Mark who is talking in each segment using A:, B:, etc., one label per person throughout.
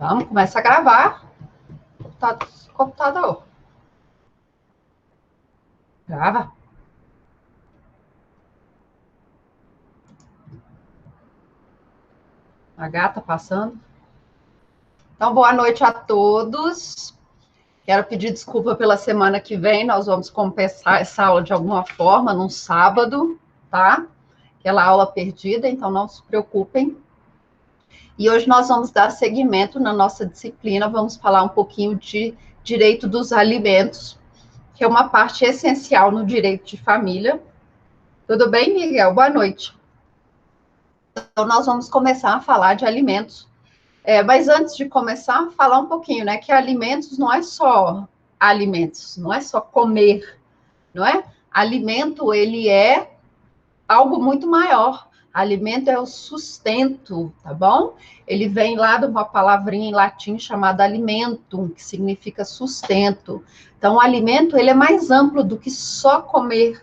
A: Vamos começar a gravar. Computador. Grava. A gata passando. Então, boa noite a todos. Quero pedir desculpa pela semana que vem. Nós vamos compensar essa aula de alguma forma, num sábado, tá? Aquela aula perdida, então não se preocupem. E hoje nós vamos dar seguimento na nossa disciplina. Vamos falar um pouquinho de direito dos alimentos, que é uma parte essencial no direito de família. Tudo bem, Miguel? Boa noite. Então, nós vamos começar a falar de alimentos. Mas antes de começar, falar um pouquinho, né? Que alimentos não é só alimentos, não é só comer, não é? Alimento, ele é algo muito maior. Alimento é o sustento, tá bom? Ele vem lá de uma palavrinha em latim chamada alimentum, que significa sustento. Então, o alimento, ele é mais amplo do que só comer.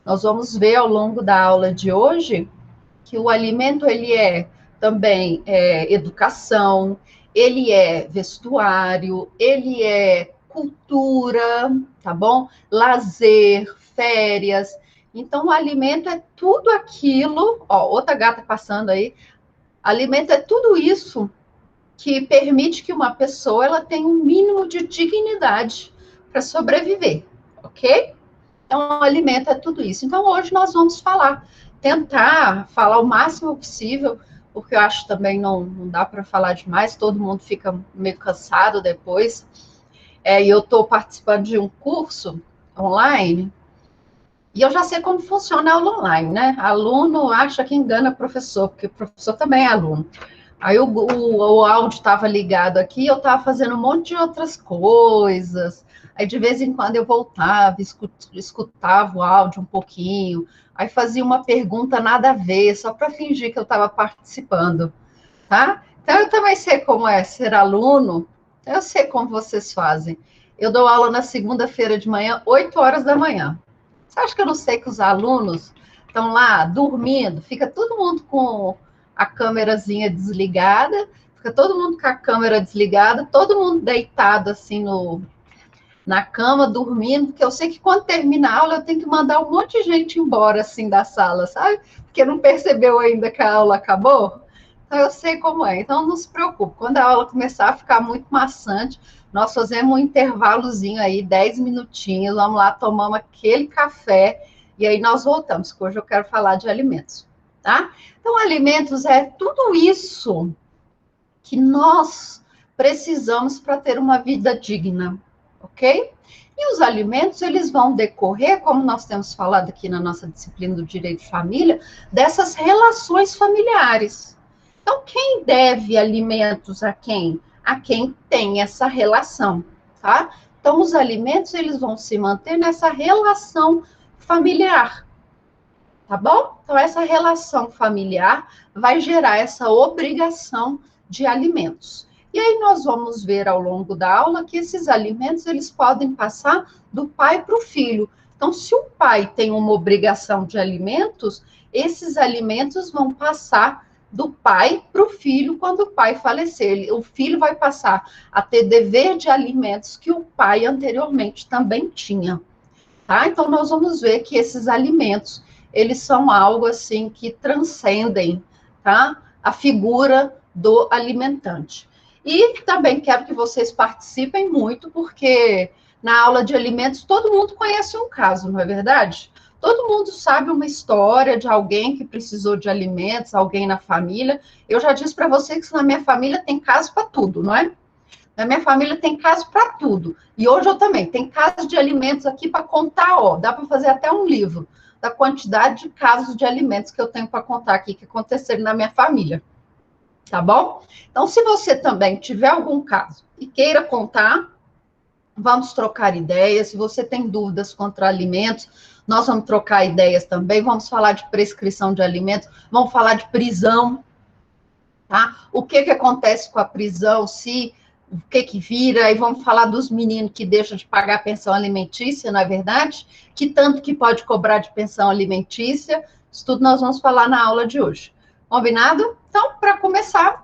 A: Nós vamos ver ao longo da aula de hoje que o alimento, ele é também educação, ele é vestuário, ele é cultura, tá bom? Lazer, férias. Então, o alimento é tudo aquilo, ó, outra gata passando aí, alimento é tudo isso que permite que uma pessoa ela tenha um mínimo de dignidade para sobreviver, ok? Então, o alimento é tudo isso. Então, hoje nós vamos tentar falar o máximo possível, porque eu acho também não dá para falar demais, todo mundo fica meio cansado depois. E eu estou participando de um curso online, e eu já sei como funciona a aula online, né? Aluno acha que engana professor, porque o professor também é aluno. Aí o áudio estava ligado aqui, eu estava fazendo um monte de outras coisas. Aí de vez em quando eu voltava, escutava o áudio um pouquinho, aí fazia uma pergunta nada a ver, só para fingir que eu estava participando, tá? Então eu também sei como é ser aluno, eu sei como vocês fazem. Eu dou aula na segunda-feira de manhã, 8 horas da manhã. Você acha que eu não sei que os alunos estão lá dormindo, fica todo mundo com a câmerazinha desligada, fica todo mundo com a câmera desligada, todo mundo deitado assim na cama, dormindo, porque eu sei que quando termina a aula eu tenho que mandar um monte de gente embora assim da sala, sabe? Porque não percebeu ainda que a aula acabou. Então eu sei como é. Então não se preocupe, quando a aula começar a ficar muito maçante, nós fazemos um intervalozinho aí, 10 minutinhos, vamos lá, tomamos aquele café e aí nós voltamos, que hoje eu quero falar de alimentos, tá? Então, alimentos é tudo isso que nós precisamos para ter uma vida digna, ok? E os alimentos, eles vão decorrer, como nós temos falado aqui na nossa disciplina do direito de família, dessas relações familiares. Então, quem deve alimentos a quem? A quem tem essa relação, tá? Então, os alimentos, eles vão se manter nessa relação familiar, tá bom? Então, essa relação familiar vai gerar essa obrigação de alimentos. E aí nós vamos ver ao longo da aula que esses alimentos, eles podem passar do pai para o filho. Então, se o pai tem uma obrigação de alimentos, esses alimentos vão passar do pai para o filho quando o pai falecer. O filho vai passar a ter dever de alimentos que o pai anteriormente também tinha, tá? Então, nós vamos ver que esses alimentos, eles são algo assim que transcendem, tá? A figura do alimentante. E também quero que vocês participem muito, porque na aula de alimentos todo mundo conhece um caso, não é verdade? Todo mundo sabe uma história de alguém que precisou de alimentos, alguém na família. Eu já disse para vocês que na minha família tem caso para tudo, não é? Na minha família tem caso para tudo. E hoje eu também. Tem casos de alimentos aqui para contar, ó. Dá para fazer até um livro da quantidade de casos de alimentos que eu tenho para contar aqui que aconteceram na minha família. Tá bom? Então, se você também tiver algum caso e queira contar, vamos trocar ideias. Se você tem dúvidas contra alimentos, nós vamos trocar ideias também. Vamos falar de prescrição de alimentos, vamos falar de prisão, tá? O que acontece com a prisão, o que vira, e vamos falar dos meninos que deixam de pagar pensão alimentícia, não é verdade? Que tanto que pode cobrar de pensão alimentícia, isso tudo nós vamos falar na aula de hoje. Combinado? Então, para começar,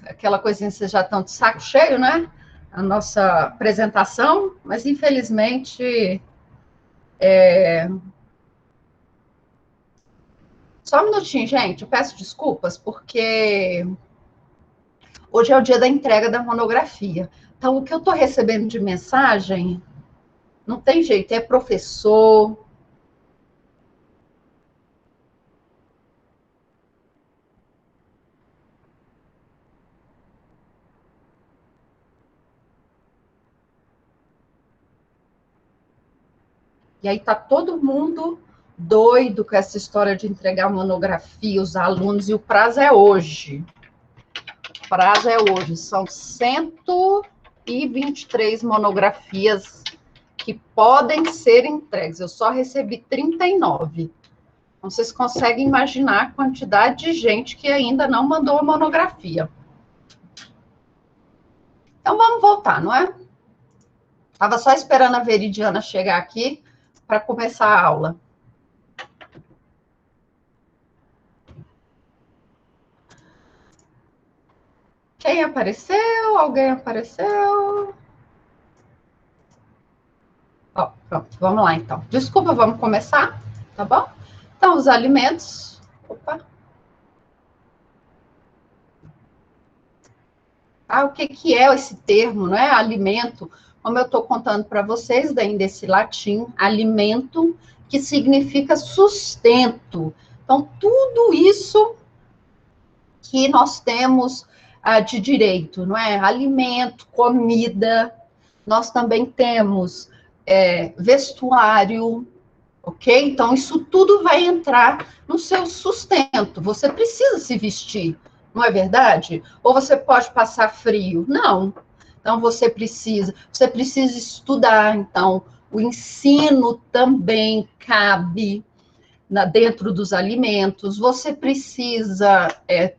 A: aquela coisinha, vocês já estão de saco cheio, né? A nossa apresentação, mas infelizmente. Só um minutinho, gente, eu peço desculpas, porque hoje é o dia da entrega da monografia. Então, o que eu estou recebendo de mensagem, não tem jeito, é professor. E aí tá todo mundo doido com essa história de entregar monografia, os alunos, e o prazo é hoje. O prazo é hoje, são 123 monografias que podem ser entregues. Eu só recebi 39. Então, vocês conseguem imaginar a quantidade de gente que ainda não mandou a monografia. Então, vamos voltar, não é? Estava só esperando a Veridiana chegar aqui para começar a aula. Quem apareceu? Alguém apareceu? Ó, pronto, vamos lá então. Desculpa, vamos começar, tá bom? Então, os alimentos. Opa. Ah, o que que é esse termo, não é? Alimento. Como eu estou contando para vocês, daí desse latim, alimento, que significa sustento. Então, tudo isso que nós temos de direito, não é? Alimento, comida, nós também temos vestuário, ok? Então, isso tudo vai entrar no seu sustento. Você precisa se vestir, não é verdade? Ou você pode passar frio? Não. Então, você precisa estudar. Então, o ensino também cabe dentro dos alimentos. Você precisa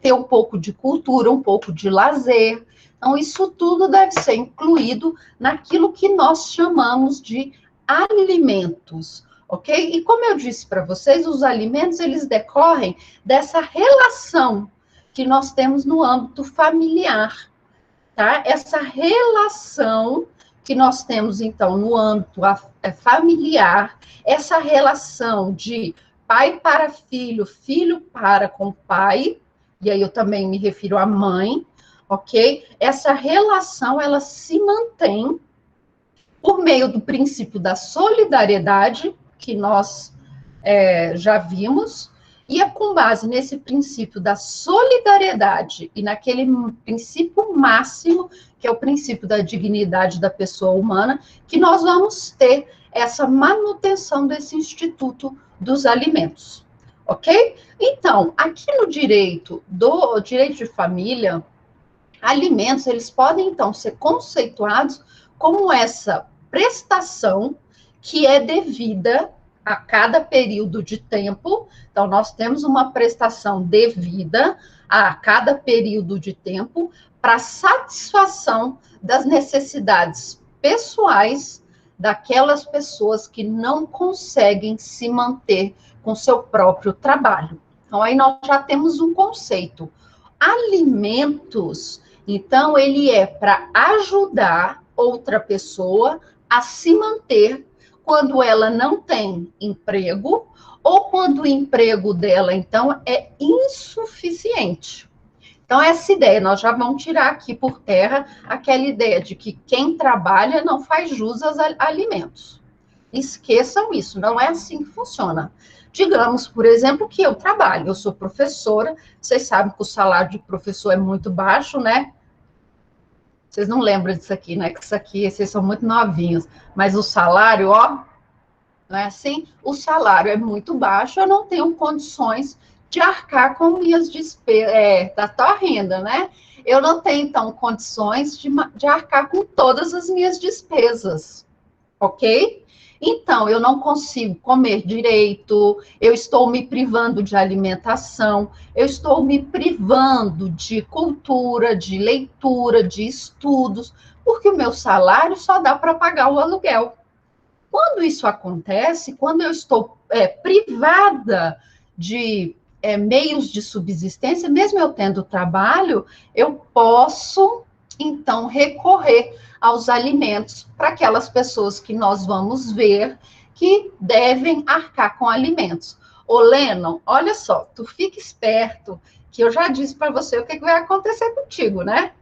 A: ter um pouco de cultura, um pouco de lazer. Então, isso tudo deve ser incluído naquilo que nós chamamos de alimentos, ok? E como eu disse para vocês, os alimentos, eles decorrem dessa relação que nós temos no âmbito familiar, tá? Essa relação que nós temos, então, no âmbito familiar, essa relação de pai para filho, filho para com pai, e aí eu também me refiro à mãe, ok? Essa relação, ela se mantém por meio do princípio da solidariedade, que nós já vimos, e é com base nesse princípio da solidariedade e naquele princípio máximo, que é o princípio da dignidade da pessoa humana, que nós vamos ter essa manutenção desse instituto dos alimentos, ok? Então, aqui no direito de família, alimentos, eles podem, então, ser conceituados como essa prestação que é devida a cada período de tempo. Então, nós temos uma prestação devida a cada período de tempo para satisfação das necessidades pessoais daquelas pessoas que não conseguem se manter com seu próprio trabalho. Então, aí nós já temos um conceito. Alimentos, então, ele é para ajudar outra pessoa a se manter quando ela não tem emprego ou quando o emprego dela, então, é insuficiente. Então, essa ideia, nós já vamos tirar aqui por terra aquela ideia de que quem trabalha não faz jus aos alimentos. Esqueçam isso, não é assim que funciona. Digamos, por exemplo, que eu trabalho, eu sou professora, vocês sabem que o salário de professor é muito baixo, né? Vocês não lembram disso aqui, né? Que isso aqui, vocês são muito novinhos. Mas o salário, ó, não é assim? O salário é muito baixo, eu não tenho condições de arcar com minhas despesas, da tua renda, né? Eu não tenho, então, condições de arcar com todas as minhas despesas, ok? Então, eu não consigo comer direito, eu estou me privando de alimentação, eu estou me privando de cultura, de leitura, de estudos, porque o meu salário só dá para pagar o aluguel. Quando isso acontece, quando eu estou privada de meios de subsistência, mesmo eu tendo trabalho, eu posso, então, recorrer aos alimentos para aquelas pessoas que nós vamos ver que devem arcar com alimentos. Ô, Lennon, olha só, tu fica esperto, que eu já disse para você o que vai acontecer contigo, né?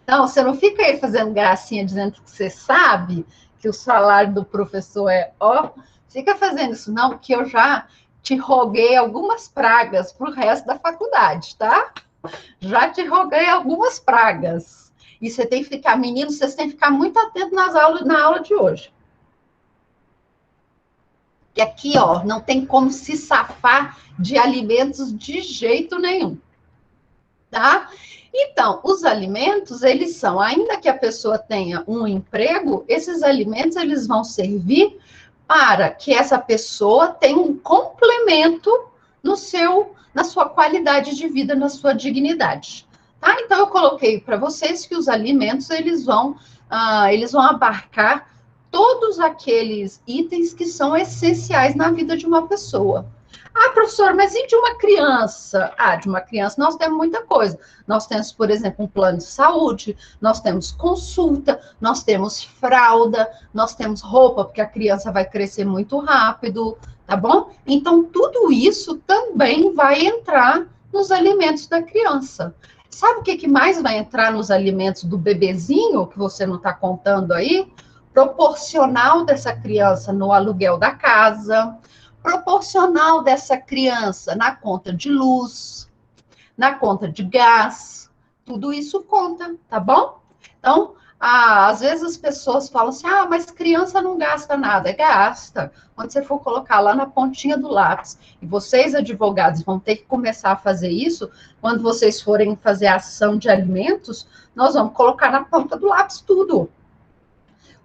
A: Então, você não fica aí fazendo gracinha dizendo que você sabe que o salário do professor é ó, fica fazendo isso não, porque eu já te roguei algumas pragas para o resto da faculdade, tá? Já te roguei algumas pragas. E você tem que ficar, meninos, vocês têm que ficar muito atentos na aula de hoje. Que aqui, ó, não tem como se safar de alimentos de jeito nenhum, tá? Então, os alimentos, eles são, ainda que a pessoa tenha um emprego, esses alimentos, eles vão servir para que essa pessoa tenha um complemento na sua qualidade de vida, na sua dignidade. Tá? Então, eu coloquei para vocês que os alimentos, eles vão abarcar todos aqueles itens que são essenciais na vida de uma pessoa. Ah, professor, mas e de uma criança? Ah, de uma criança nós temos muita coisa. Nós temos, por exemplo, um plano de saúde, nós temos consulta, nós temos fralda, nós temos roupa, porque a criança vai crescer muito rápido, tá bom? Então, tudo isso também vai entrar nos alimentos da criança. Sabe o que mais vai entrar nos alimentos do bebezinho, que você não está contando aí? Proporcional dessa criança no aluguel da casa, proporcional dessa criança na conta de luz, na conta de gás, tudo isso conta, tá bom? Então, às vezes as pessoas falam assim, mas criança não gasta nada. Gasta. Quando você for colocar lá na pontinha do lápis, e vocês, advogados, vão ter que começar a fazer isso, quando vocês forem fazer ação de alimentos, nós vamos colocar na ponta do lápis tudo.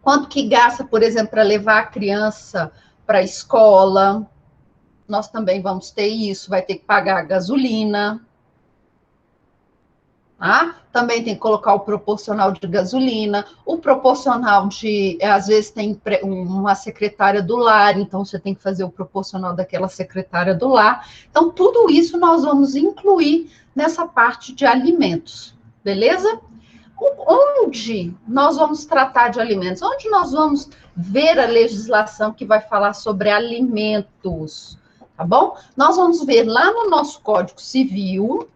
A: Quanto que gasta, por exemplo, para levar a criança para a escola, nós também vamos ter isso, vai ter que pagar a gasolina, tá? Também tem que colocar o proporcional de gasolina, o proporcional de, às vezes tem uma secretária do lar, então você tem que fazer o proporcional daquela secretária do lar. Então, tudo isso nós vamos incluir nessa parte de alimentos, beleza? Onde nós vamos tratar de alimentos? Onde nós vamos ver a legislação que vai falar sobre alimentos? Tá bom? Nós vamos ver lá no nosso Código Civil,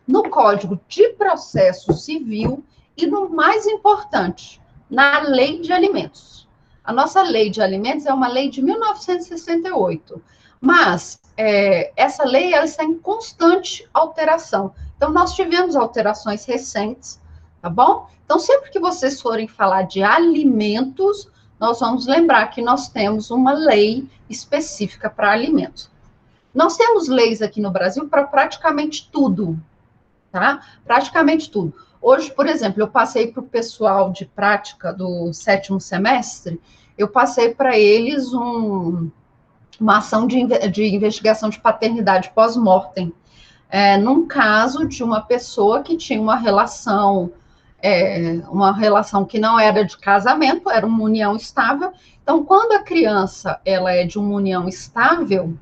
A: no Código de Processo Civil e, no mais importante, na Lei de Alimentos. A nossa Lei de Alimentos é uma lei de 1968, mas essa lei ela está em constante alteração. Então, nós tivemos alterações recentes, tá bom? Então, sempre que vocês forem falar de alimentos, nós vamos lembrar que nós temos uma lei específica para alimentos. Nós temos leis aqui no Brasil para praticamente tudo, tá? Praticamente tudo. Hoje, por exemplo, eu passei para o pessoal de prática do 7º semestre, eu passei para eles uma ação de investigação de paternidade pós-mortem, num caso de uma pessoa que tinha uma relação que não era de casamento, era uma união estável. Então, quando a criança ela é de uma união estável,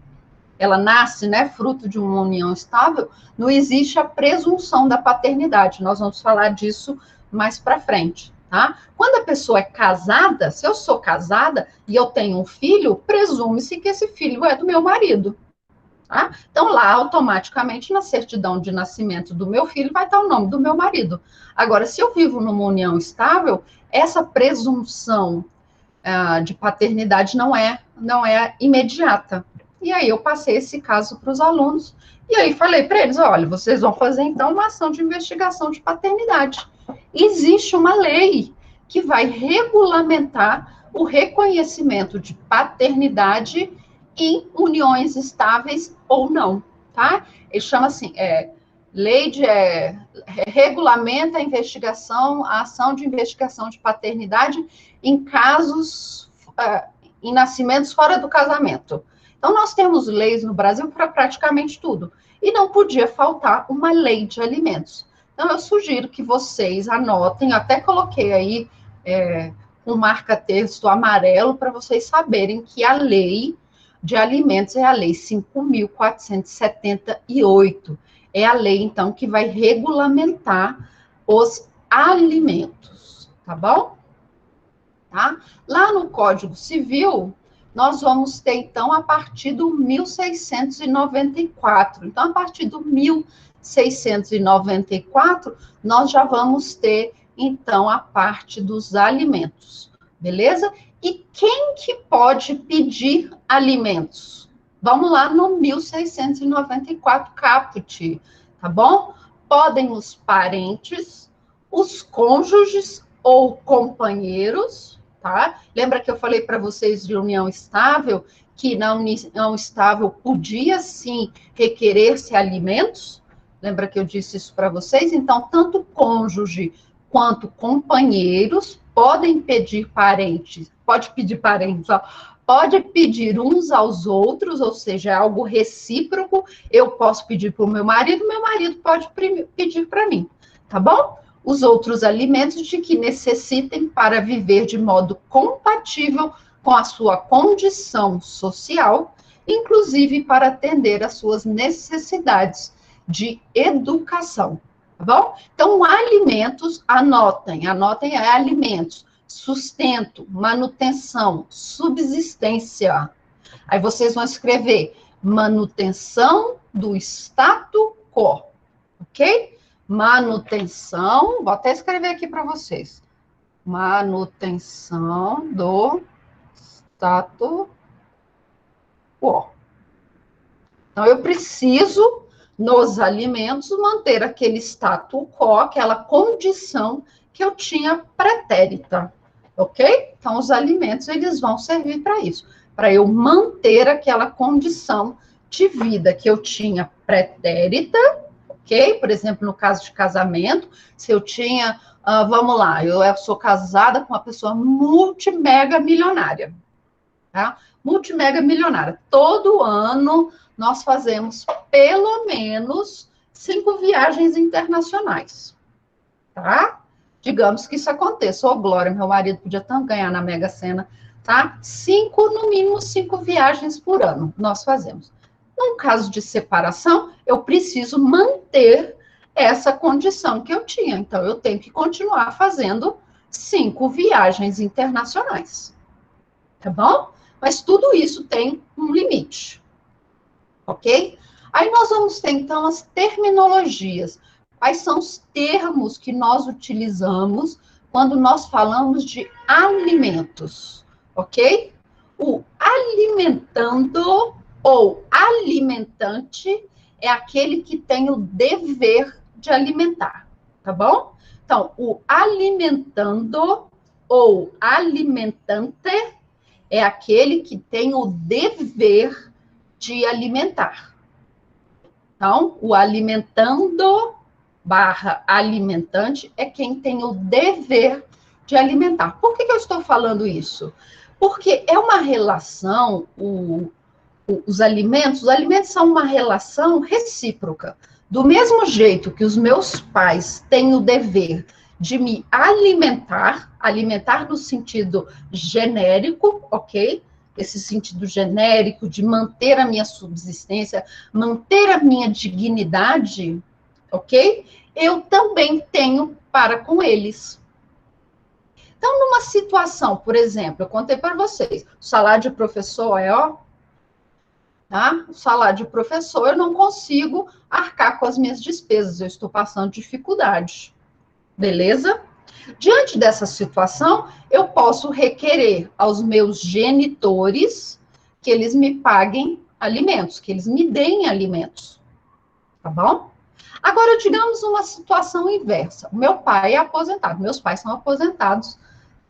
A: ela nasce, né, fruto de uma união estável, não existe a presunção da paternidade. Nós vamos falar disso mais para frente, tá? Quando a pessoa é casada, se eu sou casada e eu tenho um filho, presume-se que esse filho é do meu marido. Tá? Então, lá, automaticamente, na certidão de nascimento do meu filho, vai estar o nome do meu marido. Agora, se eu vivo numa união estável, essa presunção de paternidade não é imediata. E aí, eu passei esse caso para os alunos, e aí falei para eles, olha, vocês vão fazer, então, uma ação de investigação de paternidade. Existe uma lei que vai regulamentar o reconhecimento de paternidade em uniões estáveis ou não, tá? Ele chama assim, regulamenta a investigação, a ação de investigação de paternidade em casos, em nascimentos fora do casamento. Então, nós temos leis no Brasil para praticamente tudo, e não podia faltar uma lei de alimentos. Então, eu sugiro que vocês anotem, até coloquei aí um marca-texto amarelo para vocês saberem que a lei de Alimentos é a Lei 5.478. É a lei, então, que vai regulamentar os alimentos, tá bom? Tá? Lá no Código Civil, nós vamos ter, então, a partir do 1694. Então, a partir do 1694, nós já vamos ter, então, a parte dos alimentos, beleza? E quem que pode pedir alimentos? Vamos lá no 1694, caput, tá bom? Podem os parentes, os cônjuges ou companheiros, tá? Lembra que eu falei para vocês de união estável, que na união estável podia sim requerer-se alimentos? Lembra que eu disse isso para vocês? Então, tanto cônjuge quanto companheiros podem pedir parentes, pode pedir parentes, ó, pode pedir uns aos outros, ou seja, é algo recíproco. Eu posso pedir para o meu marido pode pedir para mim, tá bom? Os outros alimentos de que necessitem para viver de modo compatível com a sua condição social, inclusive para atender às suas necessidades de educação, tá bom? Então, alimentos, anotem alimentos, sustento, manutenção, subsistência. Aí vocês vão escrever manutenção do status quo, ok? Manutenção, vou até escrever aqui para vocês. Manutenção do status quo. Então, eu preciso, nos alimentos, manter aquele status quo, aquela condição que eu tinha pretérita, ok? Então, os alimentos, eles vão servir para isso, para eu manter aquela condição de vida que eu tinha pretérita, ok? Por exemplo, no caso de casamento, se eu tinha, vamos lá, eu sou casada com uma pessoa multimega milionária, tá? Multimega milionária. Todo ano nós fazemos pelo menos 5 viagens internacionais, tá? Digamos que isso aconteça. Ô, Glória, meu marido podia tanto ganhar na Mega Sena, tá? No mínimo 5 viagens por ano nós fazemos. Num caso de separação, eu preciso manter essa condição que eu tinha. Então, eu tenho que continuar fazendo 5 viagens internacionais. Tá bom? Mas tudo isso tem um limite. Ok? Aí nós vamos ter, então, as terminologias. Quais são os termos que nós utilizamos quando nós falamos de alimentos? Ok? O alimentando ou alimentante é aquele que tem o dever de alimentar, tá bom? Então, o alimentando ou alimentante é aquele que tem o dever de alimentar. Então, o alimentando / alimentante é quem tem o dever de alimentar. Por que eu estou falando isso? Porque é uma relação, os alimentos são uma relação recíproca. Do mesmo jeito que os meus pais têm o dever de me alimentar no sentido genérico, ok? Esse sentido genérico de manter a minha subsistência, manter a minha dignidade, ok? Eu também tenho para com eles. Então, numa situação, por exemplo, eu contei para vocês, o salário de professor é, ó, tá? O salário de professor, eu não consigo arcar com as minhas despesas, eu estou passando dificuldade, beleza? Diante dessa situação, eu posso requerer aos meus genitores que eles me paguem alimentos, que eles me deem alimentos, tá bom? Agora, digamos uma situação inversa. O meu pai é aposentado, meus pais são aposentados,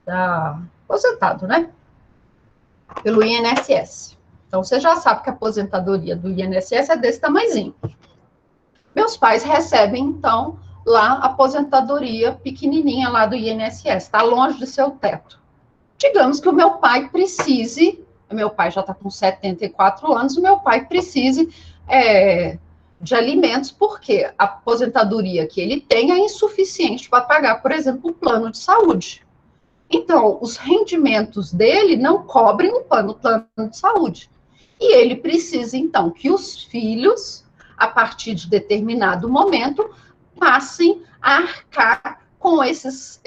A: né? Pelo INSS. Então, você já sabe que a aposentadoria do INSS é desse tamanhozinho. Meus pais recebem, então, lá a aposentadoria pequenininha lá do INSS, está longe de seu teto. Digamos que o meu pai precise, meu pai já está com 74 anos, o meu pai precise de alimentos, porque a aposentadoria que ele tem é insuficiente para pagar, por exemplo, o plano de saúde. Então, os rendimentos dele não cobrem o plano de saúde. E ele precisa, então, que os filhos, a partir de determinado momento, passem a arcar com essas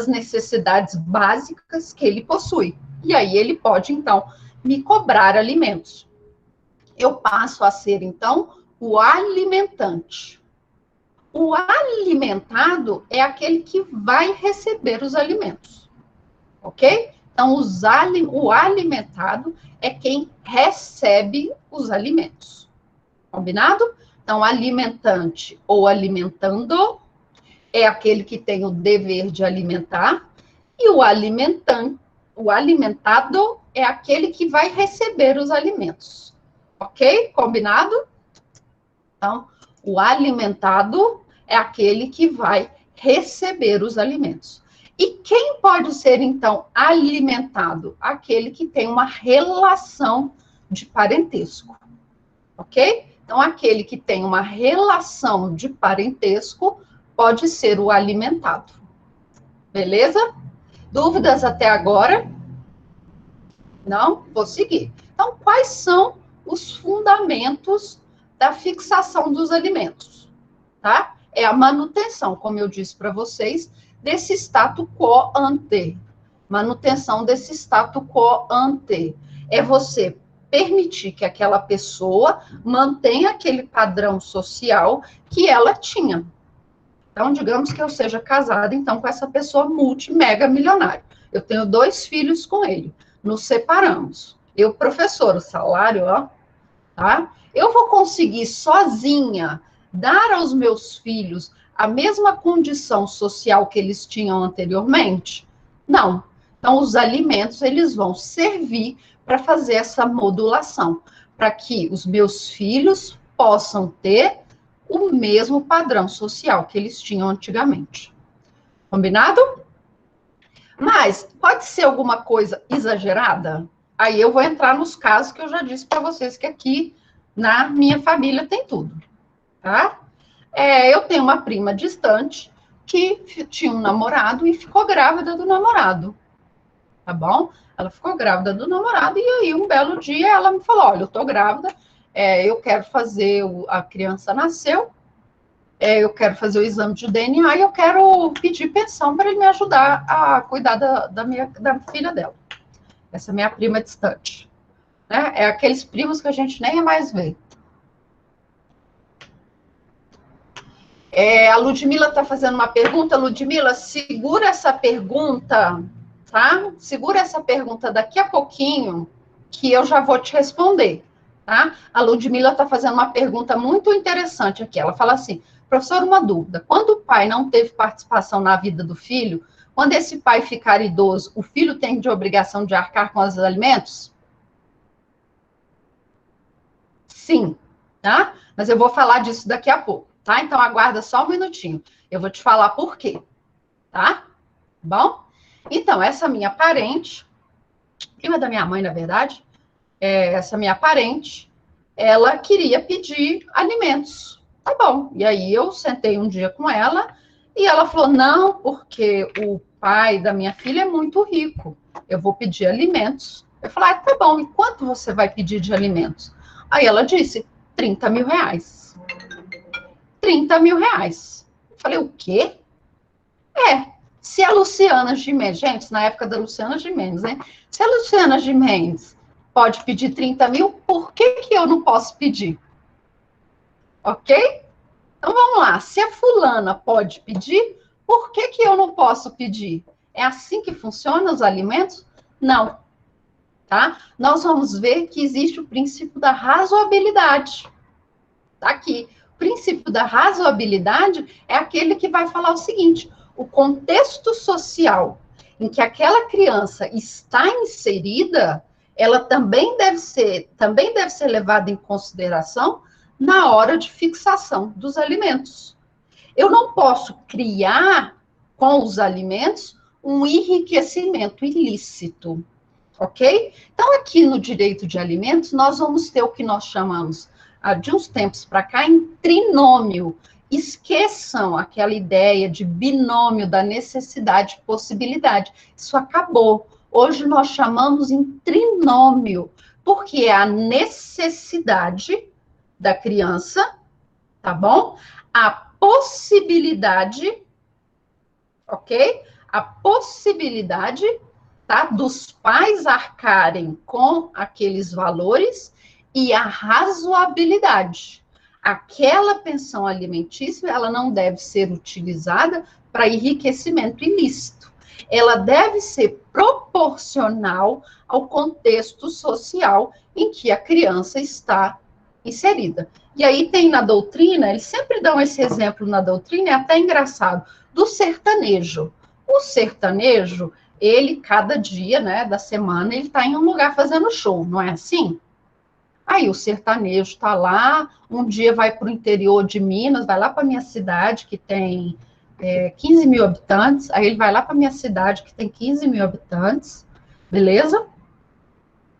A: necessidades básicas que ele possui. E aí ele pode, então, me cobrar alimentos. Eu passo a ser, então, o alimentante. O alimentado é aquele que vai receber os alimentos, ok? Então, o alimentado é quem recebe os alimentos, combinado? Então, alimentante ou alimentando é aquele que tem o dever de alimentar, e o alimentado é aquele que vai receber os alimentos, ok? Combinado? Então, o alimentado é aquele que vai receber os alimentos. E quem pode ser, então, alimentado? Aquele que tem uma relação de parentesco, ok? Então, aquele que tem uma relação de parentesco pode ser o alimentado. Beleza? Dúvidas até agora? Não? Vou seguir. Então, quais são os fundamentos da fixação dos alimentos? Tá? É a manutenção, como eu disse para vocês, desse status quo ante. Manutenção desse status quo ante. É você permitir que aquela pessoa mantenha aquele padrão social que ela tinha. Então, digamos que eu seja casada, então, com essa pessoa mega milionária. Eu tenho 2 filhos com ele. Nos separamos. Eu, professor, o salário, ó, tá? Eu vou conseguir sozinha dar aos meus filhos a mesma condição social que eles tinham anteriormente? Não. Então, os alimentos, eles vão servir para fazer essa modulação, para que os meus filhos possam ter o mesmo padrão social que eles tinham antigamente. Combinado? Mas pode ser alguma coisa exagerada? Aí eu vou entrar nos casos que eu já disse para vocês que aqui na minha família tem tudo, tá? Eu tenho uma prima distante que tinha um namorado e ficou grávida do namorado, tá bom? Ela ficou grávida do namorado e aí um belo dia ela me falou, olha, eu tô grávida, eu quero fazer, a criança nasceu, eu quero fazer o exame de DNA e eu quero pedir pensão para ele me ajudar a cuidar da filha dela. Essa é minha prima distante. Né? É aqueles primos que a gente nem mais vê. A Ludmila está fazendo uma pergunta. Ludmila, segura essa pergunta, tá? Segura essa pergunta daqui a pouquinho, que eu já vou te responder, tá? A Ludmila está fazendo uma pergunta muito interessante aqui. Ela fala assim, professor, uma dúvida. Quando o pai não teve participação na vida do filho, quando esse pai ficar idoso, o filho tem de obrigação de arcar com os alimentos? Sim, tá? Mas eu vou falar disso daqui a pouco, tá? Então, aguarda só um minutinho. Eu vou te falar por quê, tá? Bom? Então, essa minha parente, prima da minha mãe, na verdade, essa minha parente, ela queria pedir alimentos. Tá bom. E aí eu sentei um dia com ela e ela falou, não, porque o pai da minha filha é muito rico. Eu vou pedir alimentos. Eu falei, tá bom, e quanto você vai pedir de alimentos? Aí ela disse, 30 mil reais. 30 mil reais. Eu falei, o quê? Se a Luciana Gimenez, gente, na época da Luciana Gimenez, né? Se a Luciana Gimenez pode pedir 30 mil, por que eu não posso pedir? Ok? Então, vamos lá. Se a fulana pode pedir, por que eu não posso pedir? É assim que funcionam os alimentos? Não. Tá? Nós vamos ver que existe o princípio da razoabilidade. Tá aqui. O princípio da razoabilidade é aquele que vai falar o seguinte, o contexto social em que aquela criança está inserida, ela também deve ser levada em consideração na hora de fixação dos alimentos. Eu não posso criar com os alimentos um enriquecimento ilícito, ok? Então, aqui no direito de alimentos, nós vamos ter o que nós chamamos, de uns tempos para cá, em trinômio. Esqueçam aquela ideia de binômio da necessidade e possibilidade. Isso acabou. Hoje nós chamamos em trinômio, porque é a necessidade da criança, tá bom? A possibilidade, ok? A possibilidade, tá? Dos pais arcarem com aqueles valores e a razoabilidade. Aquela pensão alimentícia, ela não deve ser utilizada para enriquecimento ilícito. Ela deve ser proporcional ao contexto social em que a criança está inserida. E aí tem na doutrina, eles sempre dão esse exemplo na doutrina, é até engraçado, do sertanejo. O sertanejo, ele, cada dia, né, da semana, ele está em um lugar fazendo show, não é assim? Aí o sertanejo está lá, um dia vai para o interior de Minas, vai lá para a minha cidade, que tem 15 mil habitantes, aí ele vai lá para a minha cidade, que tem 15 mil habitantes, beleza?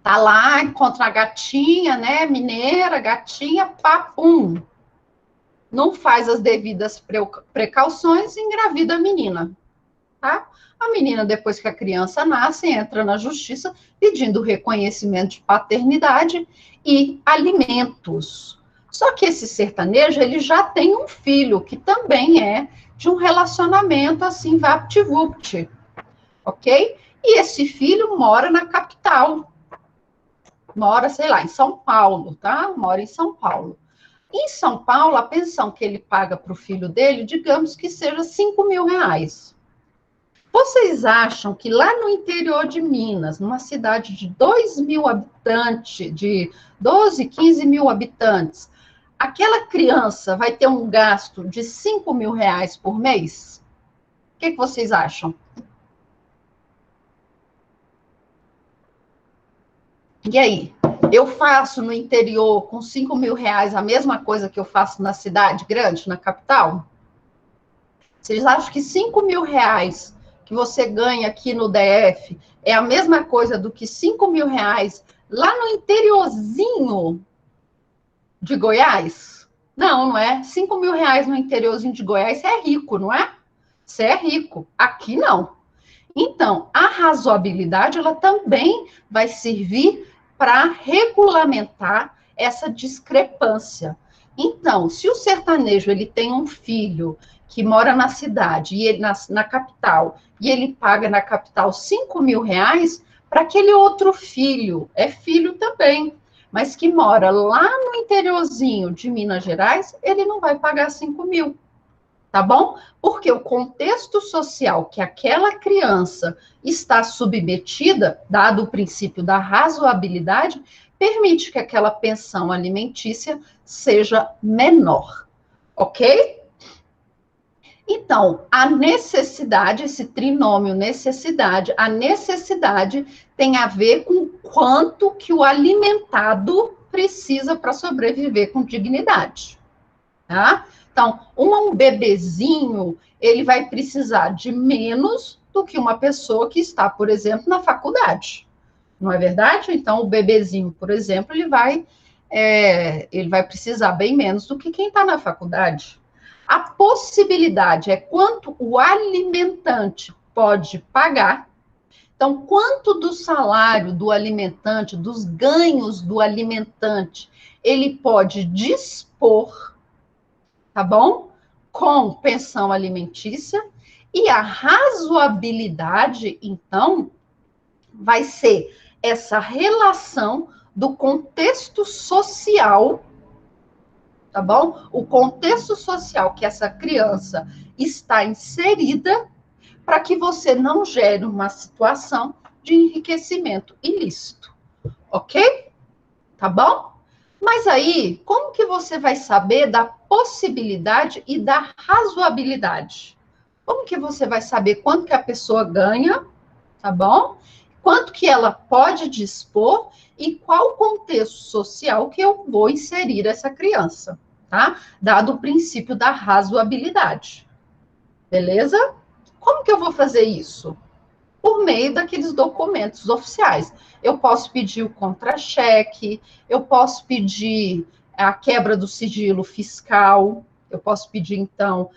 A: Tá lá, encontra a gatinha, né, mineira, gatinha, papum. Não faz as devidas precauções e engravida a menina, tá? A menina, depois que a criança nasce, entra na justiça pedindo reconhecimento de paternidade e alimentos. Só que esse sertanejo, ele já tem um filho, que também é de um relacionamento assim, vapt-vupt, ok? E esse filho mora na capital. Mora, sei lá, em São Paulo, tá? Mora em São Paulo. Em São Paulo, a pensão que ele paga para o filho dele, digamos que seja 5 mil reais. Vocês acham que lá no interior de Minas, numa cidade de 2 mil habitantes, de 12, 15 mil habitantes, aquela criança vai ter um gasto de 5 mil reais por mês? O que vocês acham? E aí? Eu faço no interior com 5 mil reais a mesma coisa que eu faço na cidade grande, na capital? Vocês acham que 5 mil reais que você ganha aqui no DF é a mesma coisa do que 5 mil reais lá no interiorzinho de Goiás? Não, não é? 5 mil reais no interiorzinho de Goiás, você é rico, não é? Você é rico. Aqui não. Então, a razoabilidade, ela também vai servir para regulamentar essa discrepância. Então, se o sertanejo ele tem um filho que mora na cidade, e ele, na capital, e ele paga na capital 5 mil reais, para aquele outro filho, é filho também, mas que mora lá no interiorzinho de Minas Gerais, ele não vai pagar 5 mil. Tá bom? Porque o contexto social que aquela criança está submetida, dado o princípio da razoabilidade, permite que aquela pensão alimentícia seja menor. Ok? Então, a necessidade, esse trinômio necessidade, a necessidade tem a ver com quanto que o alimentado precisa para sobreviver com dignidade. Tá? Então, um bebezinho, ele vai precisar de menos do que uma pessoa que está, por exemplo, na faculdade. Não é verdade? Então, o bebezinho, por exemplo, ele vai precisar bem menos do que quem está na faculdade. A possibilidade é quanto o alimentante pode pagar. Então, quanto do salário do alimentante, dos ganhos do alimentante, ele pode dispor, tá bom? Com pensão alimentícia, e a razoabilidade, então, vai ser essa relação do contexto social, tá bom? O contexto social que essa criança está inserida, para que você não gere uma situação de enriquecimento ilícito, ok? Tá bom? Mas aí, como que você vai saber da possibilidade e da razoabilidade? Como que você vai saber quanto que a pessoa ganha, tá bom? Quanto que ela pode dispor e qual o contexto social que eu vou inserir essa criança, tá? Dado o princípio da razoabilidade. Beleza? Como que eu vou fazer isso? Por meio daqueles documentos oficiais. Eu posso pedir o contra-cheque, eu posso pedir a quebra do sigilo fiscal, eu posso pedir, então,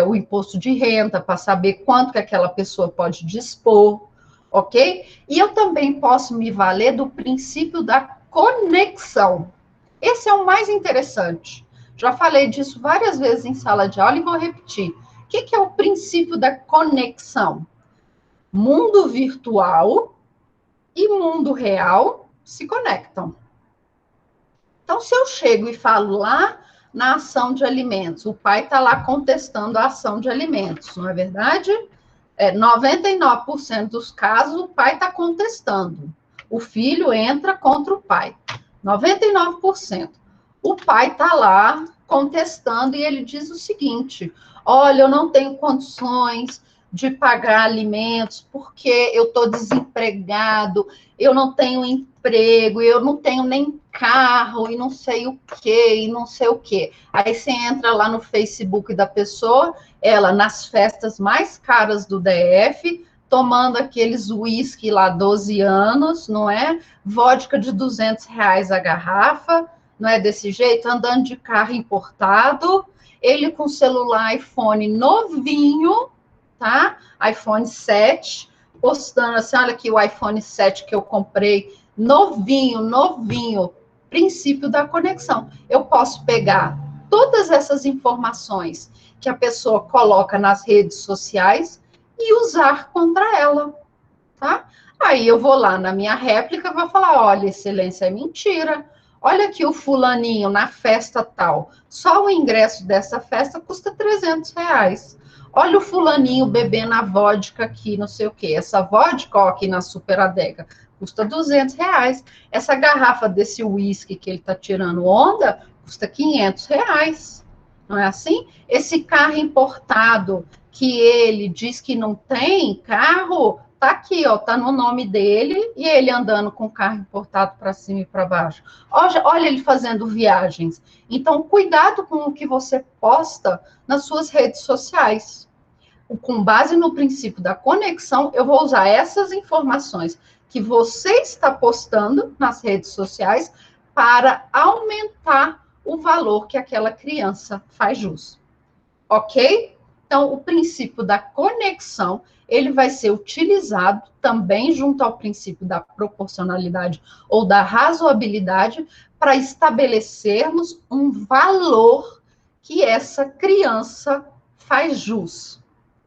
A: o imposto de renda para saber quanto que aquela pessoa pode dispor, ok? E eu também posso me valer do princípio da conexão. Esse é o mais interessante. Já falei disso várias vezes em sala de aula e vou repetir. O que é o princípio da conexão? Mundo virtual e mundo real se conectam. Então, se eu chego e falo lá na ação de alimentos, o pai está lá contestando a ação de alimentos, não é verdade? 99% dos casos, o pai está contestando. O filho entra contra o pai. 99%. O pai está lá contestando e ele diz o seguinte: olha, eu não tenho condições de pagar alimentos porque eu estou desempregado, eu não tenho emprego, eu não tenho nem carro e não sei o quê, e não sei o quê. Aí você entra lá no Facebook da pessoa, ela nas festas mais caras do DF, tomando aqueles uísque lá 12 anos, não é? Vodka de R$ 200 a garrafa, não é desse jeito? Andando de carro importado, ele com celular iPhone novinho, tá? iPhone 7, postando assim, olha aqui o iPhone 7 que eu comprei, novinho, novinho, princípio da conexão. Eu posso pegar todas essas informações que a pessoa coloca nas redes sociais e usar contra ela, tá? Aí eu vou lá na minha réplica e vou falar, olha, excelência, é mentira. Olha aqui o fulaninho na festa tal. Só o ingresso dessa festa custa R$ 300. Olha o fulaninho bebendo a vodka aqui, não sei o quê. Essa vodka, ó, aqui na Super Adega, custa R$ 200. Essa garrafa desse uísque que ele tá tirando onda, custa R$ 500. Não é assim? Esse carro importado que ele diz que não tem carro, tá aqui, ó, tá no nome dele e ele andando com o carro importado para cima e para baixo. Olha ele fazendo viagens. Então, cuidado com o que você posta nas suas redes sociais. Com base no princípio da conexão, eu vou usar essas informações que você está postando nas redes sociais para aumentar o valor que aquela criança faz jus. Ok? Então, o princípio da conexão, ele vai ser utilizado também junto ao princípio da proporcionalidade ou da razoabilidade para estabelecermos um valor que essa criança faz jus.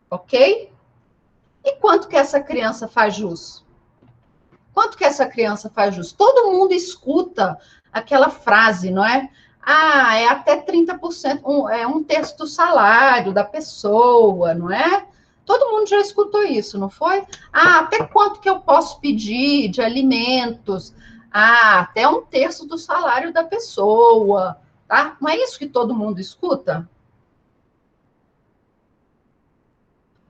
A: Ok? E quanto que essa criança faz jus? Quanto que essa criança faz jus? Todo mundo escuta aquela frase, não é? Ah, é até 30%, é um terço do salário da pessoa, não é? Todo mundo já escutou isso, não foi? Ah, até quanto que eu posso pedir de alimentos? Ah, até um terço do salário da pessoa, tá? Não é isso que todo mundo escuta?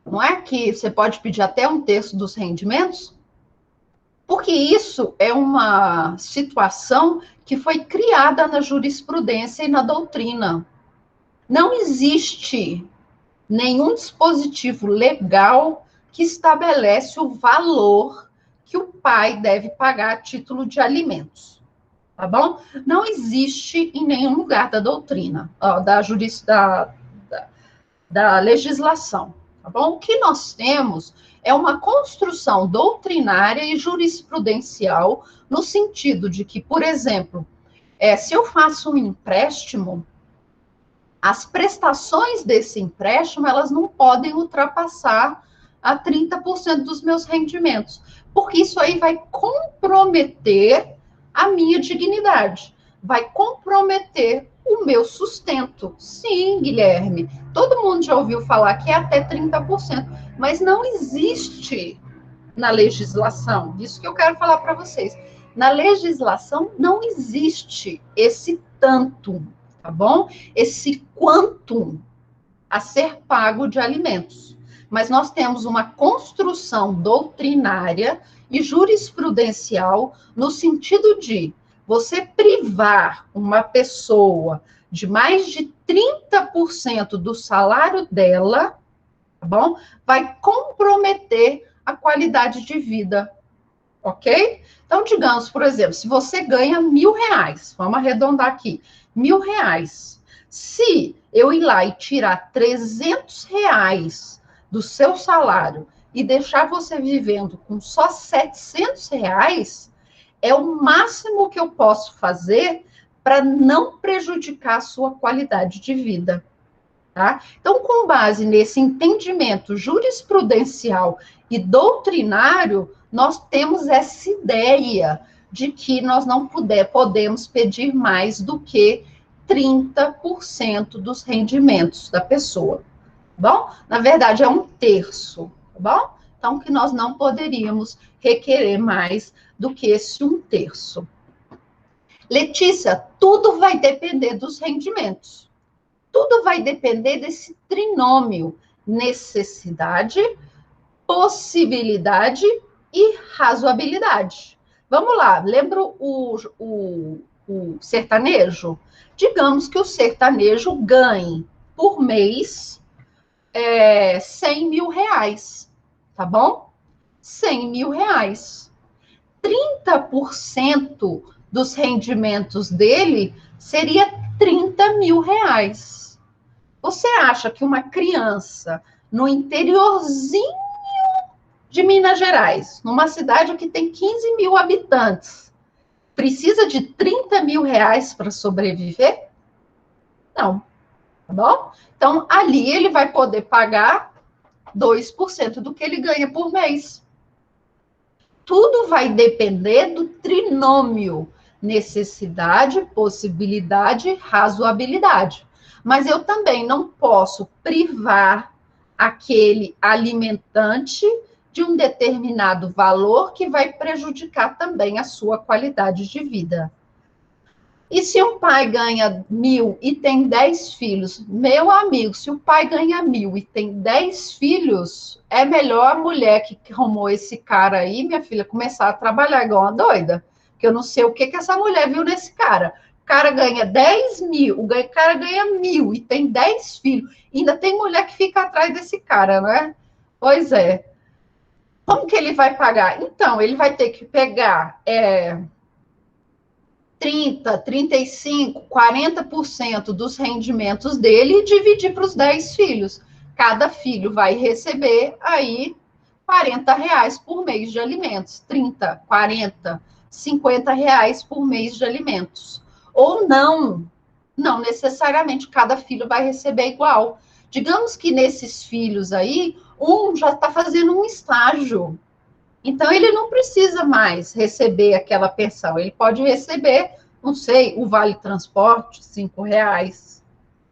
A: Não é que você pode pedir até um terço dos rendimentos? Porque isso é uma situação que foi criada na jurisprudência e na doutrina. Não existe nenhum dispositivo legal que estabelece o valor que o pai deve pagar a título de alimentos. Tá bom? Não existe em nenhum lugar da doutrina, da legislação. Tá bom? O que nós temos é uma construção doutrinária e jurisprudencial no sentido de que, por exemplo, se eu faço um empréstimo, as prestações desse empréstimo, elas não podem ultrapassar a 30% dos meus rendimentos, porque isso aí vai comprometer a minha dignidade, vai comprometer o meu sustento. Sim, Guilherme, todo mundo já ouviu falar que é até 30%, mas não existe na legislação, isso que eu quero falar para vocês. Na legislação não existe esse tanto, tá bom? Esse quantum a ser pago de alimentos. Mas nós temos uma construção doutrinária e jurisprudencial no sentido de você privar uma pessoa de mais de 30% do salário dela, tá bom? Vai comprometer a qualidade de vida, ok? Então, digamos, por exemplo, se você ganha R$ 1.000, vamos arredondar aqui, R$ 1.000. Se eu ir lá e tirar R$ 300 do seu salário e deixar você vivendo com só R$ 700 é o máximo que eu posso fazer para não prejudicar a sua qualidade de vida. Tá? Então, com base nesse entendimento jurisprudencial e doutrinário, nós temos essa ideia de que nós não podemos pedir mais do que 30% dos rendimentos da pessoa. Tá bom? Na verdade, é 1/3, tá bom? Então, que nós não poderíamos requerer mais do que esse 1/3. Letícia, tudo vai depender dos rendimentos. Tudo vai depender desse trinômio: necessidade, possibilidade e razoabilidade. Vamos lá, lembra o sertanejo? Digamos que o sertanejo ganhe por mês R$ 100.000, tá bom? R$ 100.000. 30% dos rendimentos dele seria R$ 30.000. Você acha que uma criança no interiorzinho de Minas Gerais, numa cidade que tem 15 mil habitantes, precisa de R$ 30.000 para sobreviver? Não, tá bom? Então, ali ele vai poder pagar 2% do que ele ganha por mês. Tudo vai depender do trinômio: necessidade, possibilidade, razoabilidade. Mas eu também não posso privar aquele alimentante de um determinado valor que vai prejudicar também a sua qualidade de vida. E se um pai ganha 1.000 e tem 10 filhos, meu amigo, se o pai ganha 1.000 e tem 10 filhos, é melhor a mulher que arrumou esse cara aí, minha filha, começar a trabalhar igual uma doida. Porque eu não sei o que essa mulher viu nesse cara. O cara ganha 10.000, o cara ganha 1.000 e tem 10 filhos. Ainda tem mulher que fica atrás desse cara, não é? Pois é. Como que ele vai pagar? Então, ele vai ter que pegar 30, 35, 40% dos rendimentos dele e dividir para os 10 filhos. Cada filho vai receber aí R$ 40 por mês de alimentos. 30, 40, R$ 50 por mês de alimentos. Ou não necessariamente cada filho vai receber igual. Digamos que nesses filhos aí, um já está fazendo um estágio. Então, ele não precisa mais receber aquela pensão. Ele pode receber, não sei, o vale transporte, R$ 5,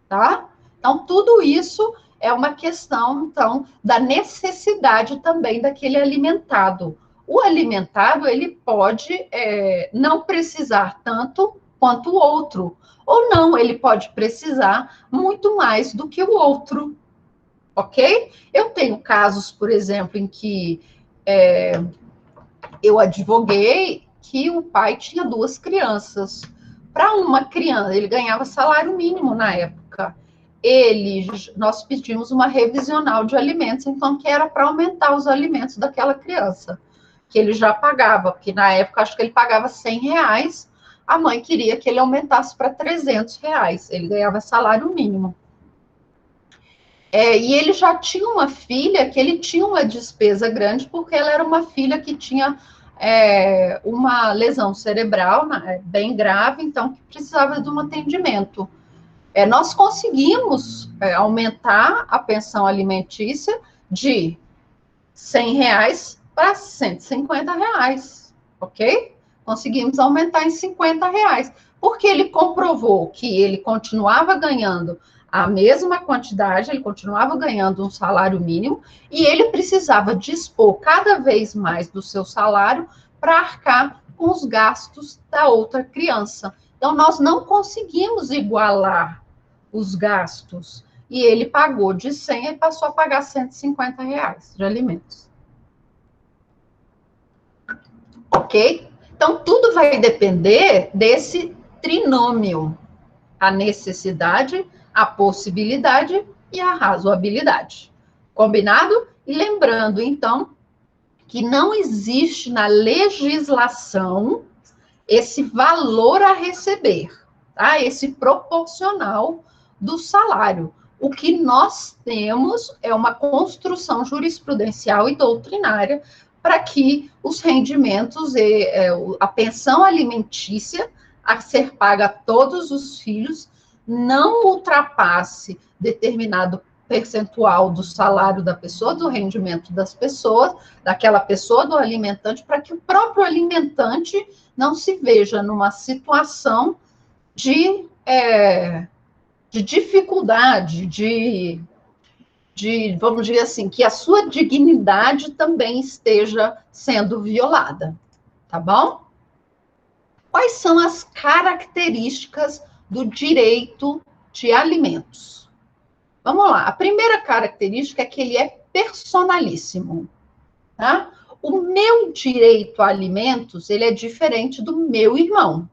A: tá? Então, tudo isso é uma questão, então, da necessidade também daquele alimentado. O alimentado, ele pode não precisar tanto quanto o outro. Ou não, ele pode precisar muito mais do que o outro. Ok? Eu tenho casos, por exemplo, em que eu advoguei que o pai tinha 2 crianças. Para uma criança, ele ganhava salário mínimo na época. Nós pedimos uma revisional de alimentos, então, que era para aumentar os alimentos daquela criança, que ele já pagava, porque na época, acho que ele pagava R$ 100, a mãe queria que ele aumentasse para R$ 300, ele ganhava salário mínimo. E ele já tinha uma filha que ele tinha uma despesa grande, porque ela era uma filha que tinha uma lesão cerebral bem grave, então que precisava de um atendimento. Nós conseguimos aumentar a pensão alimentícia de R$ 100 para R$ 150, ok? Conseguimos aumentar em R$ 50, porque ele comprovou que ele continuava ganhando a mesma quantidade, ele continuava ganhando um salário mínimo e ele precisava dispor cada vez mais do seu salário para arcar com os gastos da outra criança. Então, nós não conseguimos igualar os gastos. E ele pagou de 100 e passou a pagar R$ 150 de alimentos. Ok? Então, tudo vai depender desse trinômio: a necessidade, a possibilidade e a razoabilidade. Combinado? E lembrando, então, que não existe na legislação esse valor a receber, tá? Esse proporcional do salário. O que nós temos é uma construção jurisprudencial e doutrinária para que os rendimentos e a pensão alimentícia a ser paga a todos os filhos não ultrapasse determinado percentual do salário da pessoa, do rendimento das pessoas, daquela pessoa, do alimentante, para que o próprio alimentante não se veja numa situação de dificuldade, vamos dizer assim, que a sua dignidade também esteja sendo violada, tá bom? Quais são as características do direito de alimentos? Vamos lá, a primeira característica é que ele é personalíssimo, tá? O meu direito a alimentos, ele é diferente do meu irmão.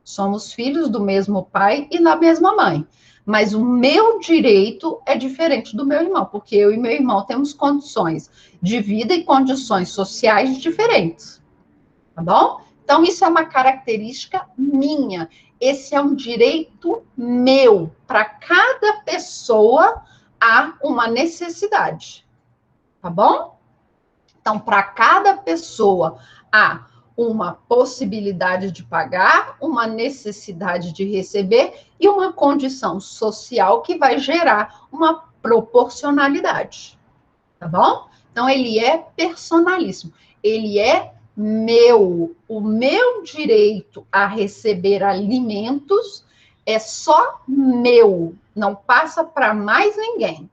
A: Somos filhos do mesmo pai e da mesma mãe. Mas o meu direito é diferente do meu irmão, porque eu e meu irmão temos condições de vida e condições sociais diferentes. Tá bom? Então, isso é uma característica minha. Esse é um direito meu. Para cada pessoa há uma necessidade. Tá bom? Então, para cada pessoa há uma possibilidade de pagar, uma necessidade de receber e uma condição social que vai gerar uma proporcionalidade. Tá bom? Então, ele é personalíssimo. Ele é meu. O meu direito a receber alimentos é só meu. Não passa para mais ninguém.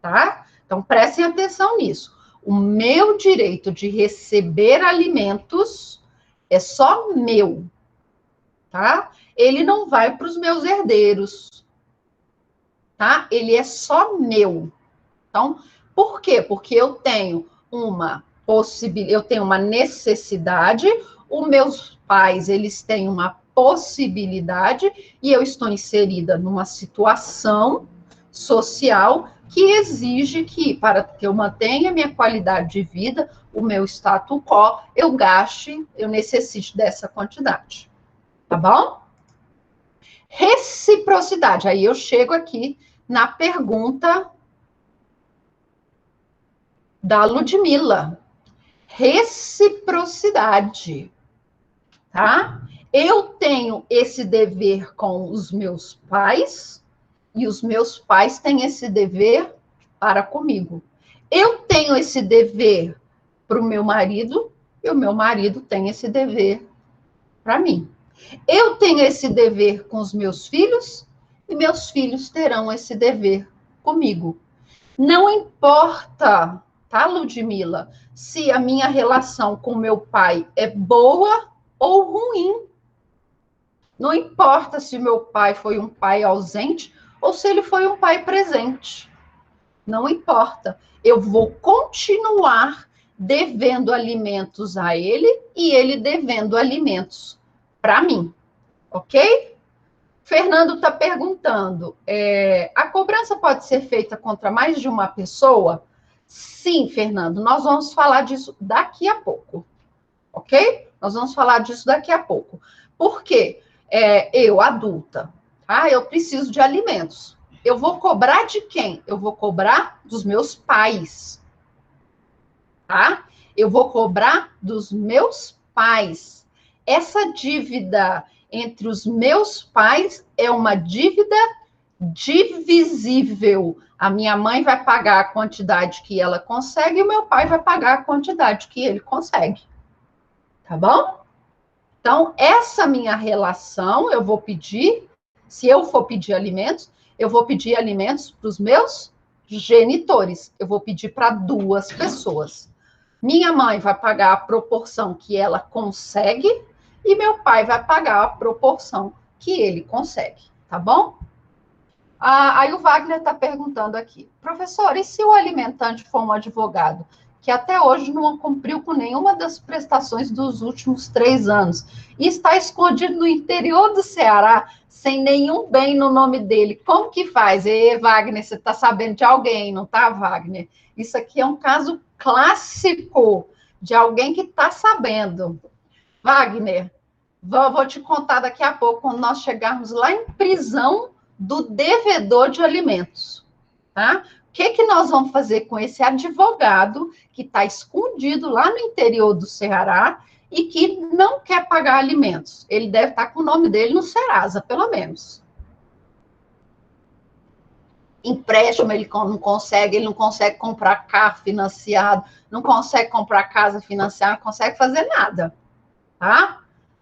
A: Tá? Então, prestem atenção nisso. O meu direito de receber alimentos é só meu, tá? Ele não vai para os meus herdeiros, tá? Ele é só meu. Então, por quê? Porque eu tenho uma possibilidade, eu tenho uma necessidade, os meus pais, eles têm uma possibilidade e eu estou inserida numa situação social que exige que, para que eu mantenha minha qualidade de vida, o meu status quo, eu gaste, eu necessite dessa quantidade. Tá bom? Reciprocidade. Aí eu chego aqui na pergunta da Ludmila. Reciprocidade. Tá? Eu tenho esse dever com os meus pais, e os meus pais têm esse dever para comigo. Eu tenho esse dever para o meu marido, e o meu marido tem esse dever para mim. Eu tenho esse dever com os meus filhos, e meus filhos terão esse dever comigo. Não importa, tá, Ludmila, se a minha relação com meu pai é boa ou ruim. Não importa se meu pai foi um pai ausente ou se ele foi um pai presente. Não importa. Eu vou continuar devendo alimentos a ele e ele devendo alimentos para mim. Ok? Fernando está perguntando, a cobrança pode ser feita contra mais de uma pessoa? Sim, Fernando, nós vamos falar disso daqui a pouco. Ok? Nós vamos falar disso daqui a pouco. Por quê? Eu, adulta, eu preciso de alimentos. Eu vou cobrar de quem? Eu vou cobrar dos meus pais. Tá? Eu vou cobrar dos meus pais. Essa dívida entre os meus pais é uma dívida divisível. A minha mãe vai pagar a quantidade que ela consegue e o meu pai vai pagar a quantidade que ele consegue. Tá bom? Então, essa minha relação, eu vou pedir, se eu for pedir alimentos, eu vou pedir alimentos para os meus genitores. Eu vou pedir para duas pessoas. Minha mãe vai pagar a proporção que ela consegue e meu pai vai pagar a proporção que ele consegue, tá bom? Aí o Wagner está perguntando aqui, professor, e se o alimentante for um advogado que até hoje não cumpriu com nenhuma das prestações dos últimos 3 anos e está escondido no interior do Ceará, sem nenhum bem no nome dele, como que faz? Wagner, você está sabendo de alguém, não tá, Wagner? Isso aqui é um caso clássico de alguém que está sabendo. Wagner, vou te contar daqui a pouco, quando nós chegarmos lá em prisão do devedor de alimentos, tá? O que nós vamos fazer com esse advogado que está escondido lá no interior do Ceará e que não quer pagar alimentos? Ele deve estar com o nome dele no Serasa, pelo menos. Empréstimo ele não consegue comprar carro financiado, não consegue comprar casa financiada, não consegue fazer nada, tá?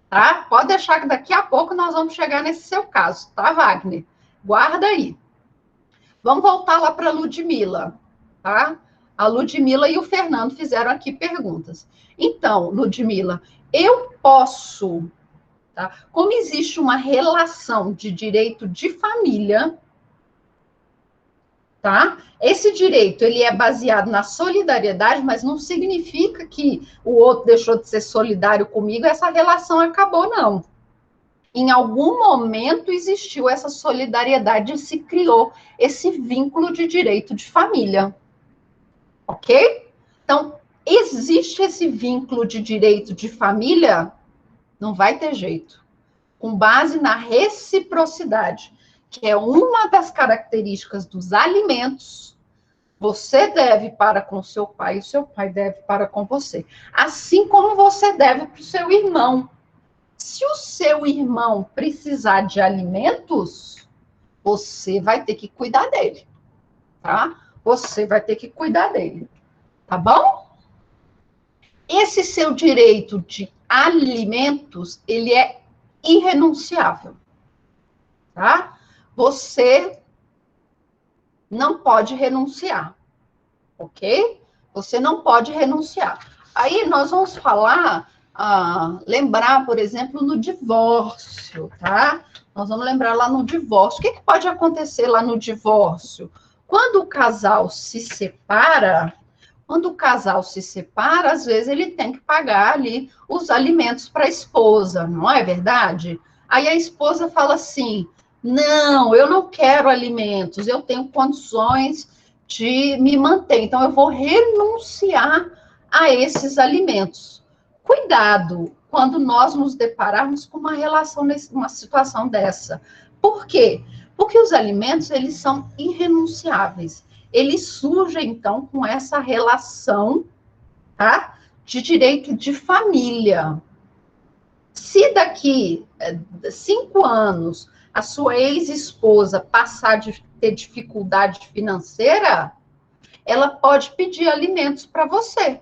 A: Tá? Pode deixar que daqui a pouco nós vamos chegar nesse seu caso, tá, Wagner? Guarda aí. Vamos voltar lá para a Ludmila, tá? A Ludmila e o Fernando fizeram aqui perguntas. Então, Ludmila, eu posso, tá? Como existe uma relação de direito de família, tá? Esse direito, ele é baseado na solidariedade, mas não significa que o outro deixou de ser solidário comigo, essa relação acabou, não. Em algum momento existiu essa solidariedade e se criou esse vínculo de direito de família. Ok? Então, existe esse vínculo de direito de família? Não vai ter jeito. Com base na reciprocidade, que é uma das características dos alimentos, você deve para com seu pai e o seu pai deve para com você. Assim como você deve para o seu irmão. Se o seu irmão precisar de alimentos, você vai ter que cuidar dele, tá? Você vai ter que cuidar dele, tá bom? Esse seu direito de alimentos, ele é irrenunciável, tá? Você não pode renunciar, ok? Você não pode renunciar. Aí nós vamos falar, lembrar, por exemplo, no divórcio, tá? Nós vamos lembrar lá no divórcio. O que pode acontecer lá no divórcio? Quando o casal se separa, às vezes ele tem que pagar ali os alimentos para a esposa, não é verdade? Aí a esposa fala assim: não, eu não quero alimentos, eu tenho condições de me manter, então eu vou renunciar a esses alimentos. Cuidado quando nós nos depararmos com uma relação, uma situação dessa. Por quê? Porque os alimentos, eles são irrenunciáveis. Eles surgem, então, com essa relação, tá? De direito de família. Se daqui 5 anos a sua ex-esposa passar de ter dificuldade financeira, ela pode pedir alimentos para você,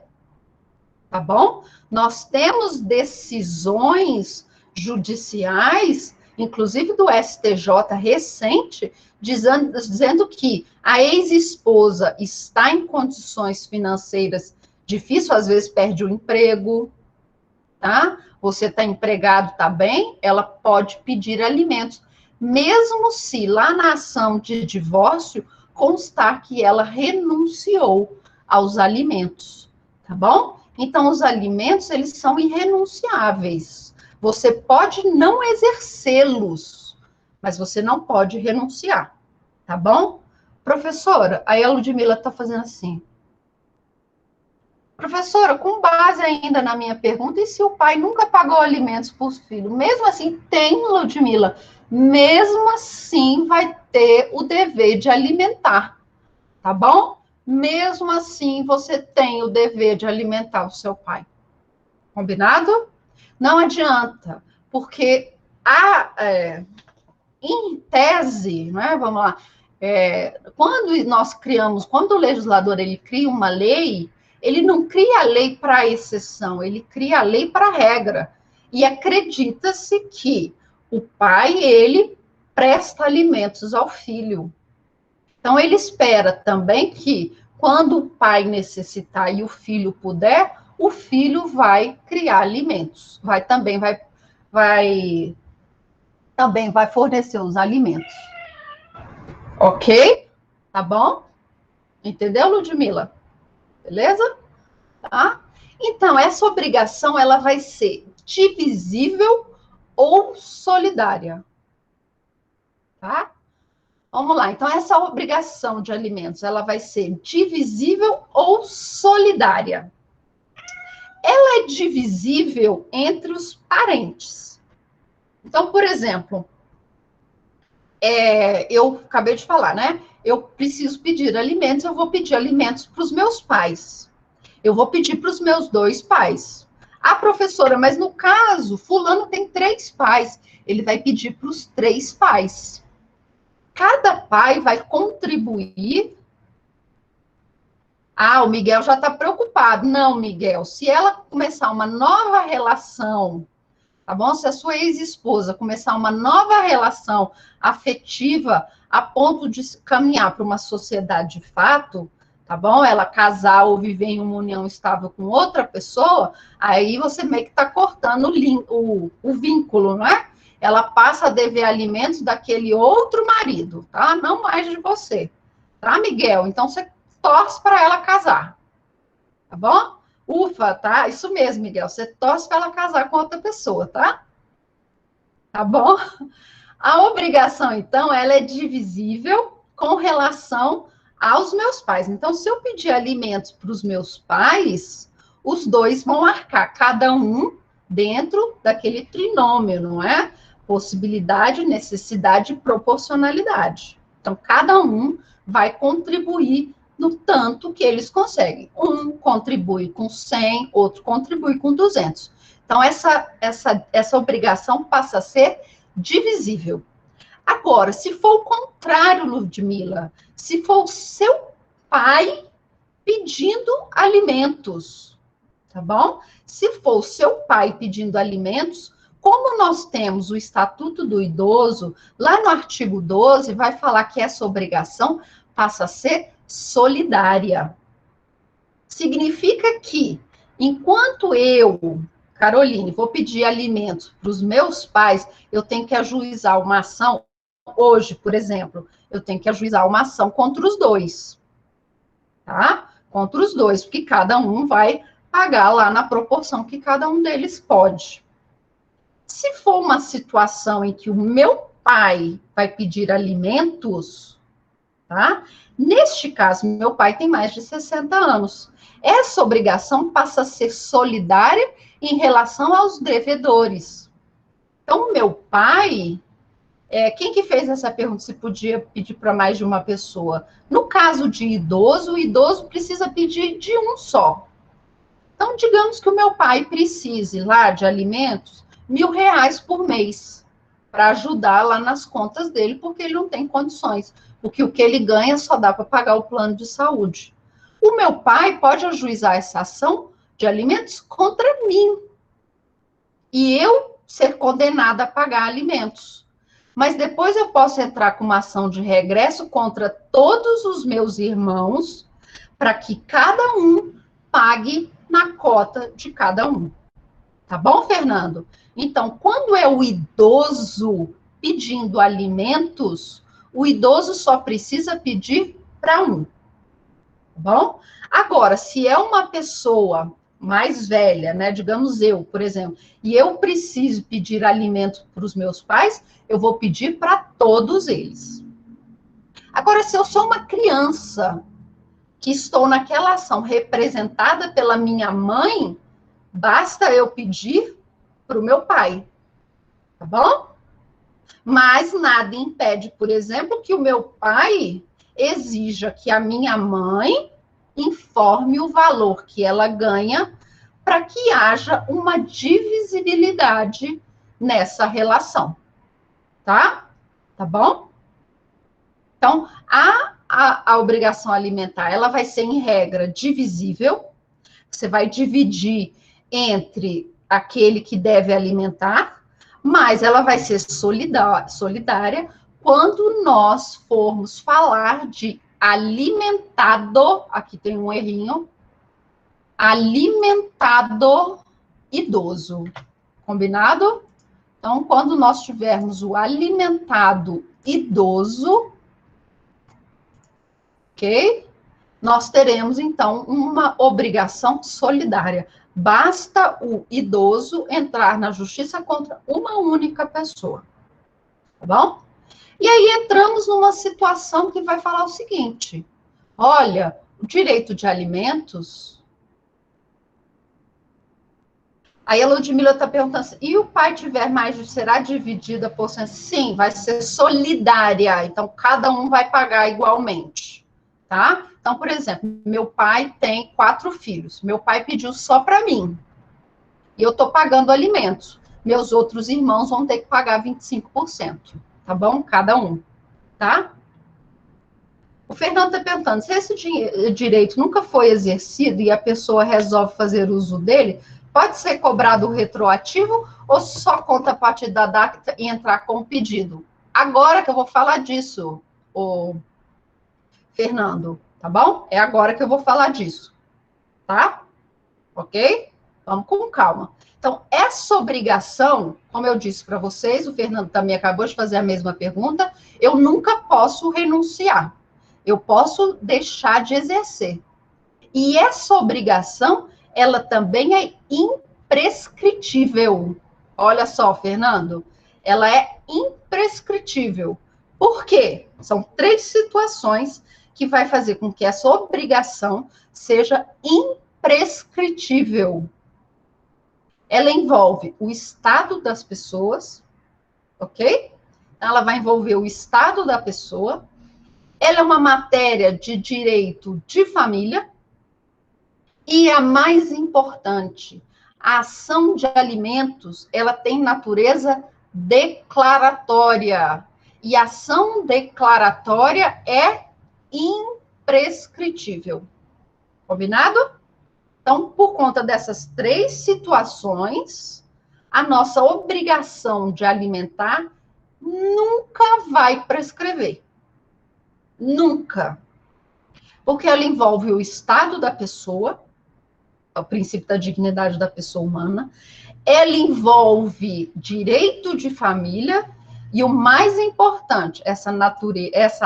A: tá bom? Nós temos decisões judiciais, inclusive do STJ recente, dizendo que a ex-esposa está em condições financeiras difíceis, às vezes perde o emprego, tá? Você está empregado, está bem? Ela pode pedir alimentos, mesmo se lá na ação de divórcio constar que ela renunciou aos alimentos, tá bom? Então, os alimentos, eles são irrenunciáveis. Você pode não exercê-los, mas você não pode renunciar, tá bom? Professora, aí a Ludmila está fazendo assim. Professora, com base ainda na minha pergunta, e se o pai nunca pagou alimentos para os filhos? Mesmo assim, tem, Ludmila, mesmo assim vai ter o dever de alimentar, tá bom? Mesmo assim, você tem o dever de alimentar o seu pai. Combinado? Não adianta, porque em tese, né, vamos lá, quando o legislador ele cria uma lei, ele não cria a lei para exceção, ele cria a lei para regra. E acredita-se que o pai, ele presta alimentos ao filho. Então, ele espera também que, quando o pai necessitar e o filho puder, o filho vai criar alimentos, também vai fornecer os alimentos. Ok? Tá bom? Entendeu, Ludmila? Beleza? Tá? Então, essa obrigação, ela vai ser divisível ou solidária. Tá? Vamos lá. Então, essa obrigação de alimentos, ela vai ser divisível ou solidária. Ela é divisível entre os parentes. Então, por exemplo, eu acabei de falar, né? Eu preciso pedir alimentos, eu vou pedir alimentos para os meus pais. Eu vou pedir para os meus 2 pais. Ah, professora, mas no caso, fulano tem 3 pais. Ele vai pedir para os 3 pais. Cada pai vai contribuir. Ah, o Miguel já está preocupado. Não, Miguel, se ela começar uma nova relação, tá bom? Se a sua ex-esposa começar uma nova relação afetiva a ponto de caminhar para uma sociedade de fato, tá bom? Ela casar ou viver em uma união estável com outra pessoa, aí você meio que está cortando o vínculo, não é? Ela passa a dever alimentos daquele outro marido, tá? Não mais de você, tá, Miguel? Então você torce para ela casar, tá bom? Ufa, tá? Isso mesmo, Miguel. Você torce para ela casar com outra pessoa, tá? Tá bom? A obrigação, então, ela é divisível com relação aos meus pais. Então, se eu pedir alimentos para os meus pais, os 2 vão arcar, cada um dentro daquele trinômio, não é? Possibilidade, necessidade e proporcionalidade. Então, cada um vai contribuir no tanto que eles conseguem. Um contribui com 100, outro contribui com 200. Então, essa obrigação passa a ser divisível. Agora, se for o contrário, Ludmila, se for o seu pai pedindo alimentos, tá bom? Se for o seu pai pedindo alimentos, como nós temos o Estatuto do Idoso, lá no artigo 12, vai falar que essa obrigação passa a ser solidária. Significa que, enquanto eu, Caroline, vou pedir alimentos para os meus pais, eu tenho que ajuizar uma ação. Hoje, por exemplo, eu tenho que ajuizar uma ação contra os 2, tá? Contra os 2, porque cada um vai pagar lá na proporção que cada um deles pode. Se for uma situação em que o meu pai vai pedir alimentos, tá? Neste caso, meu pai tem mais de 60 anos. Essa obrigação passa a ser solidária em relação aos devedores. Então, meu pai, quem que fez essa pergunta se podia pedir para mais de uma pessoa? No caso de idoso, o idoso precisa pedir de um só. Então, digamos que o meu pai precise lá de alimentos, R$ 1.000 por mês, para ajudar lá nas contas dele, porque ele não tem condições, porque o que ele ganha só dá para pagar o plano de saúde. O meu pai pode ajuizar essa ação de alimentos contra mim, e eu ser condenada a pagar alimentos. Mas depois eu posso entrar com uma ação de regresso contra todos os meus irmãos, para que cada um pague na cota de cada um. Tá bom, Fernando? Então, quando é o idoso pedindo alimentos, o idoso só precisa pedir para um. Tá bom? Agora, se é uma pessoa mais velha, né, digamos eu, por exemplo, e eu preciso pedir alimento para os meus pais, eu vou pedir para todos eles. Agora, se eu sou uma criança que estou naquela ação representada pela minha mãe, basta eu pedir para o meu pai, tá bom? Mas nada impede, por exemplo, que o meu pai exija que a minha mãe informe o valor que ela ganha para que haja uma divisibilidade nessa relação, tá? Tá bom? Então, a obrigação alimentar, ela vai ser, em regra, divisível. Você vai dividir entre aquele que deve alimentar, mas ela vai ser solidária quando nós formos falar de alimentado, aqui tem um errinho, alimentado idoso. Combinado? Então, quando nós tivermos o alimentado idoso, ok? Nós teremos, então, uma obrigação solidária. Basta o idoso entrar na justiça contra uma única pessoa. Tá bom? E aí entramos numa situação que vai falar o seguinte: olha, o direito de alimentos Aí a Ludmila está perguntando assim, e o pai tiver mais, será dividida por cento? Sim, vai ser solidária. Então, cada um vai pagar igualmente, tá? Então, por exemplo, meu pai tem 4 filhos. Meu pai pediu só para mim. E eu estou pagando alimentos. Meus outros irmãos vão ter que pagar 25%, tá bom? Cada um, tá? O Fernando está perguntando, se esse direito nunca foi exercido e a pessoa resolve fazer uso dele, pode ser cobrado retroativo ou só conta a partir da data e entrar com o pedido? Agora que eu vou falar disso, o Fernando, tá bom? É agora que eu vou falar disso, tá? Ok? Vamos com calma. Então, essa obrigação, como eu disse para vocês, o Fernando também acabou de fazer a mesma pergunta, eu nunca posso renunciar. Eu posso deixar de exercer. E essa obrigação, ela também é imprescritível. Olha só, Fernando, ela é imprescritível. Por quê? São 3 situações que vai fazer com que essa obrigação seja imprescritível. Ela envolve o estado das pessoas, ok? Ela vai envolver o estado da pessoa. Ela é uma matéria de direito de família. E a mais importante, a ação de alimentos, ela tem natureza declaratória. E a ação declaratória é imprescritível. Combinado? Então, por conta dessas 3 situações, a nossa obrigação de alimentar nunca vai prescrever. Nunca. Porque ela envolve o estado da pessoa, o princípio da dignidade da pessoa humana, ela envolve direito de família e o mais importante, essa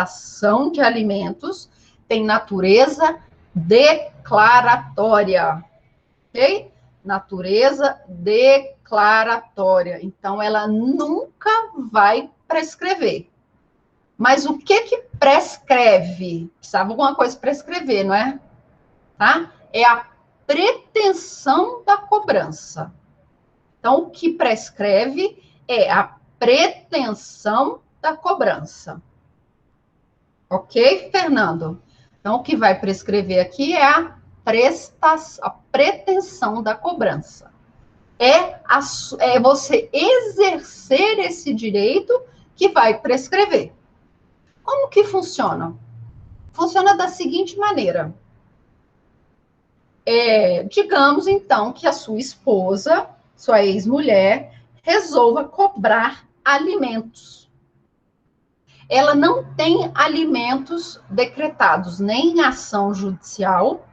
A: ação de alimentos tem natureza declaratória, ok? Natureza declaratória. Então, ela nunca vai prescrever. Mas o que prescreve? Precisava alguma coisa prescrever, não é? Tá? É a pretensão da cobrança. Então, o que prescreve é a pretensão da cobrança. Ok, Fernando? Então, o que vai prescrever aqui é a pretensão da cobrança. É você exercer esse direito que vai prescrever. Como que funciona? Funciona da seguinte maneira. Digamos, então, que a sua esposa, sua ex-mulher, resolva cobrar alimentos. Ela não tem alimentos decretados, nem em ação judicial,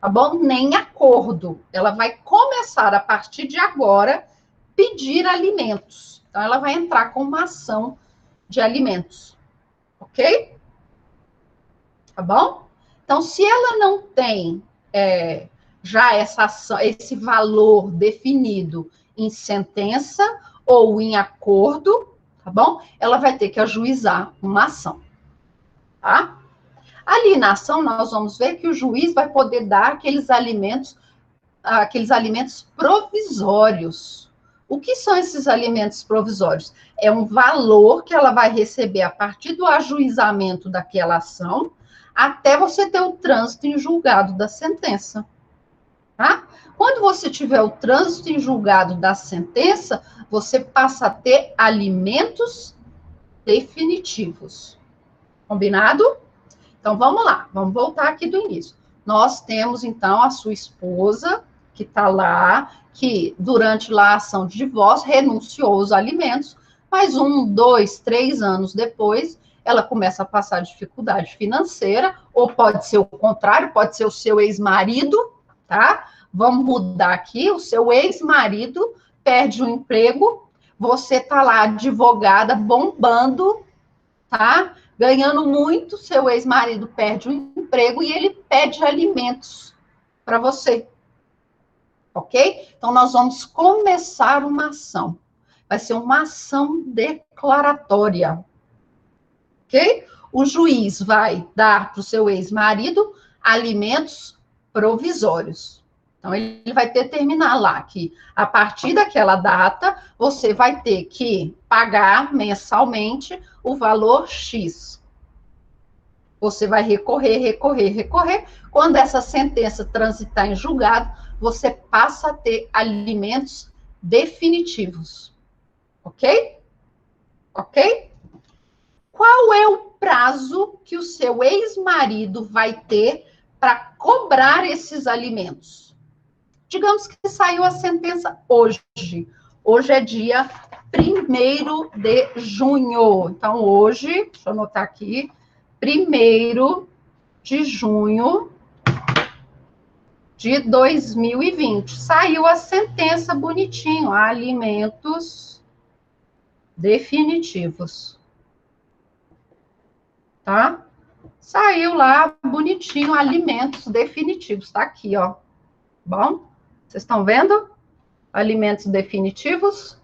A: tá bom? Nem acordo. Ela vai começar, a partir de agora, pedir alimentos. Então, ela vai entrar com uma ação de alimentos. Ok? Tá bom? Então, se ela não tem já esse valor definido em sentença ou em acordo, tá bom? Ela vai ter que ajuizar uma ação, tá? Ali na ação, nós vamos ver que o juiz vai poder dar aqueles alimentos provisórios. O que são esses alimentos provisórios? É um valor que ela vai receber a partir do ajuizamento daquela ação, até você ter o trânsito em julgado da sentença. Tá? Quando você tiver o trânsito em julgado da sentença, você passa a ter alimentos definitivos. Combinado? Então, vamos lá. Vamos voltar aqui do início. Nós temos, então, a sua esposa, que está lá, que durante a ação de divórcio renunciou aos alimentos, mas 1, 2, 3 anos depois, ela começa a passar dificuldade financeira, ou pode ser o contrário, pode ser o seu ex-marido, tá? Vamos mudar aqui, o seu ex-marido perde o emprego, você tá lá, advogada, bombando, tá? Ganhando muito, seu ex-marido perde o emprego e ele pede alimentos para você. Ok? Então, nós vamos começar uma ação. Vai ser uma ação declaratória. Ok? O juiz vai dar para o seu ex-marido alimentos provisórios. Então, ele vai determinar lá que, a partir daquela data, você vai ter que pagar mensalmente o valor X. Você vai recorrer, recorrer, recorrer. Quando essa sentença transitar em julgado, você passa a ter alimentos definitivos. Ok? Ok? Qual é o prazo que o seu ex-marido vai ter para cobrar esses alimentos? Digamos que saiu a sentença hoje. Hoje é dia 1º de junho. Então, hoje, deixa eu anotar aqui, 1º de junho de 2020. Saiu a sentença bonitinho, alimentos definitivos. Tá? Saiu lá bonitinho, alimentos definitivos. Tá aqui, ó. Bom, vocês estão vendo? Alimentos definitivos.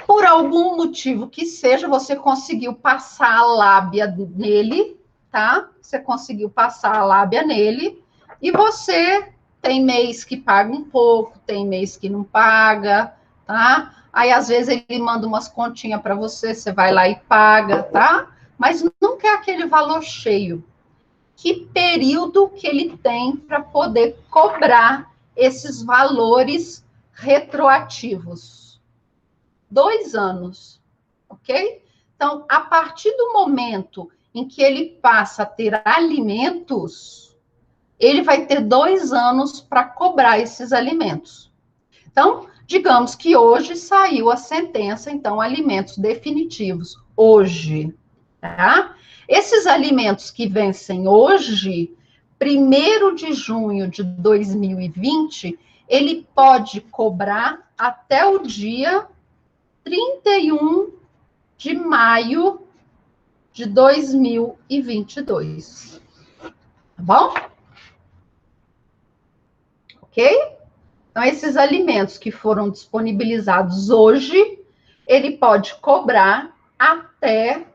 A: Por algum motivo que seja, você conseguiu passar a lábia nele, tá? Você conseguiu passar a lábia nele, e você tem mês que paga um pouco, tem mês que não paga, tá? Aí, às vezes, ele manda umas continhas para você, você vai lá e paga, tá? Mas nunca é aquele valor cheio. Que período que ele tem para poder cobrar esses valores retroativos? 2 anos, ok? Então, a partir do momento em que ele passa a ter alimentos, ele vai ter 2 anos para cobrar esses alimentos. Então, digamos que hoje saiu a sentença, então, alimentos definitivos, hoje, tá? Esses alimentos que vencem hoje, 1º de junho de 2020, ele pode cobrar até o dia 31 de maio de 2022. Tá bom? Ok? Então, esses alimentos que foram disponibilizados hoje, ele pode cobrar até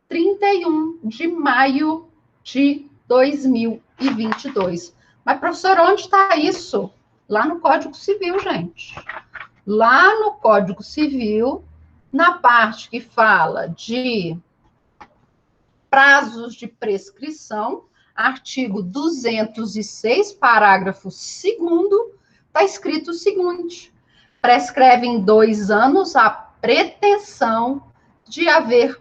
A: 31 de maio de 2022. Mas, professor, onde está isso? Lá no Código Civil, gente. Lá no Código Civil, na parte que fala de prazos de prescrição, artigo 206, parágrafo 2º, está escrito o seguinte: prescreve em 2 anos a pretensão de haver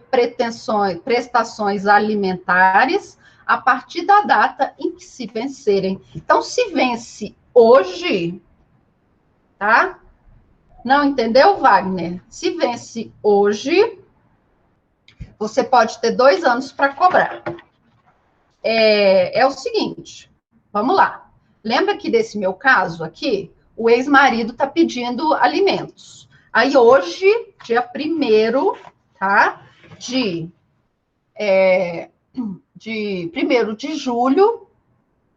A: prestações alimentares a partir da data em que se vencerem. Então, se vence hoje, tá? Não entendeu, Wagner? Se vence hoje, você pode ter 2 anos para cobrar. É o seguinte, vamos lá. Lembra que desse meu caso aqui, o ex-marido está pedindo alimentos. Aí hoje, dia 1º, tá? De 1º de julho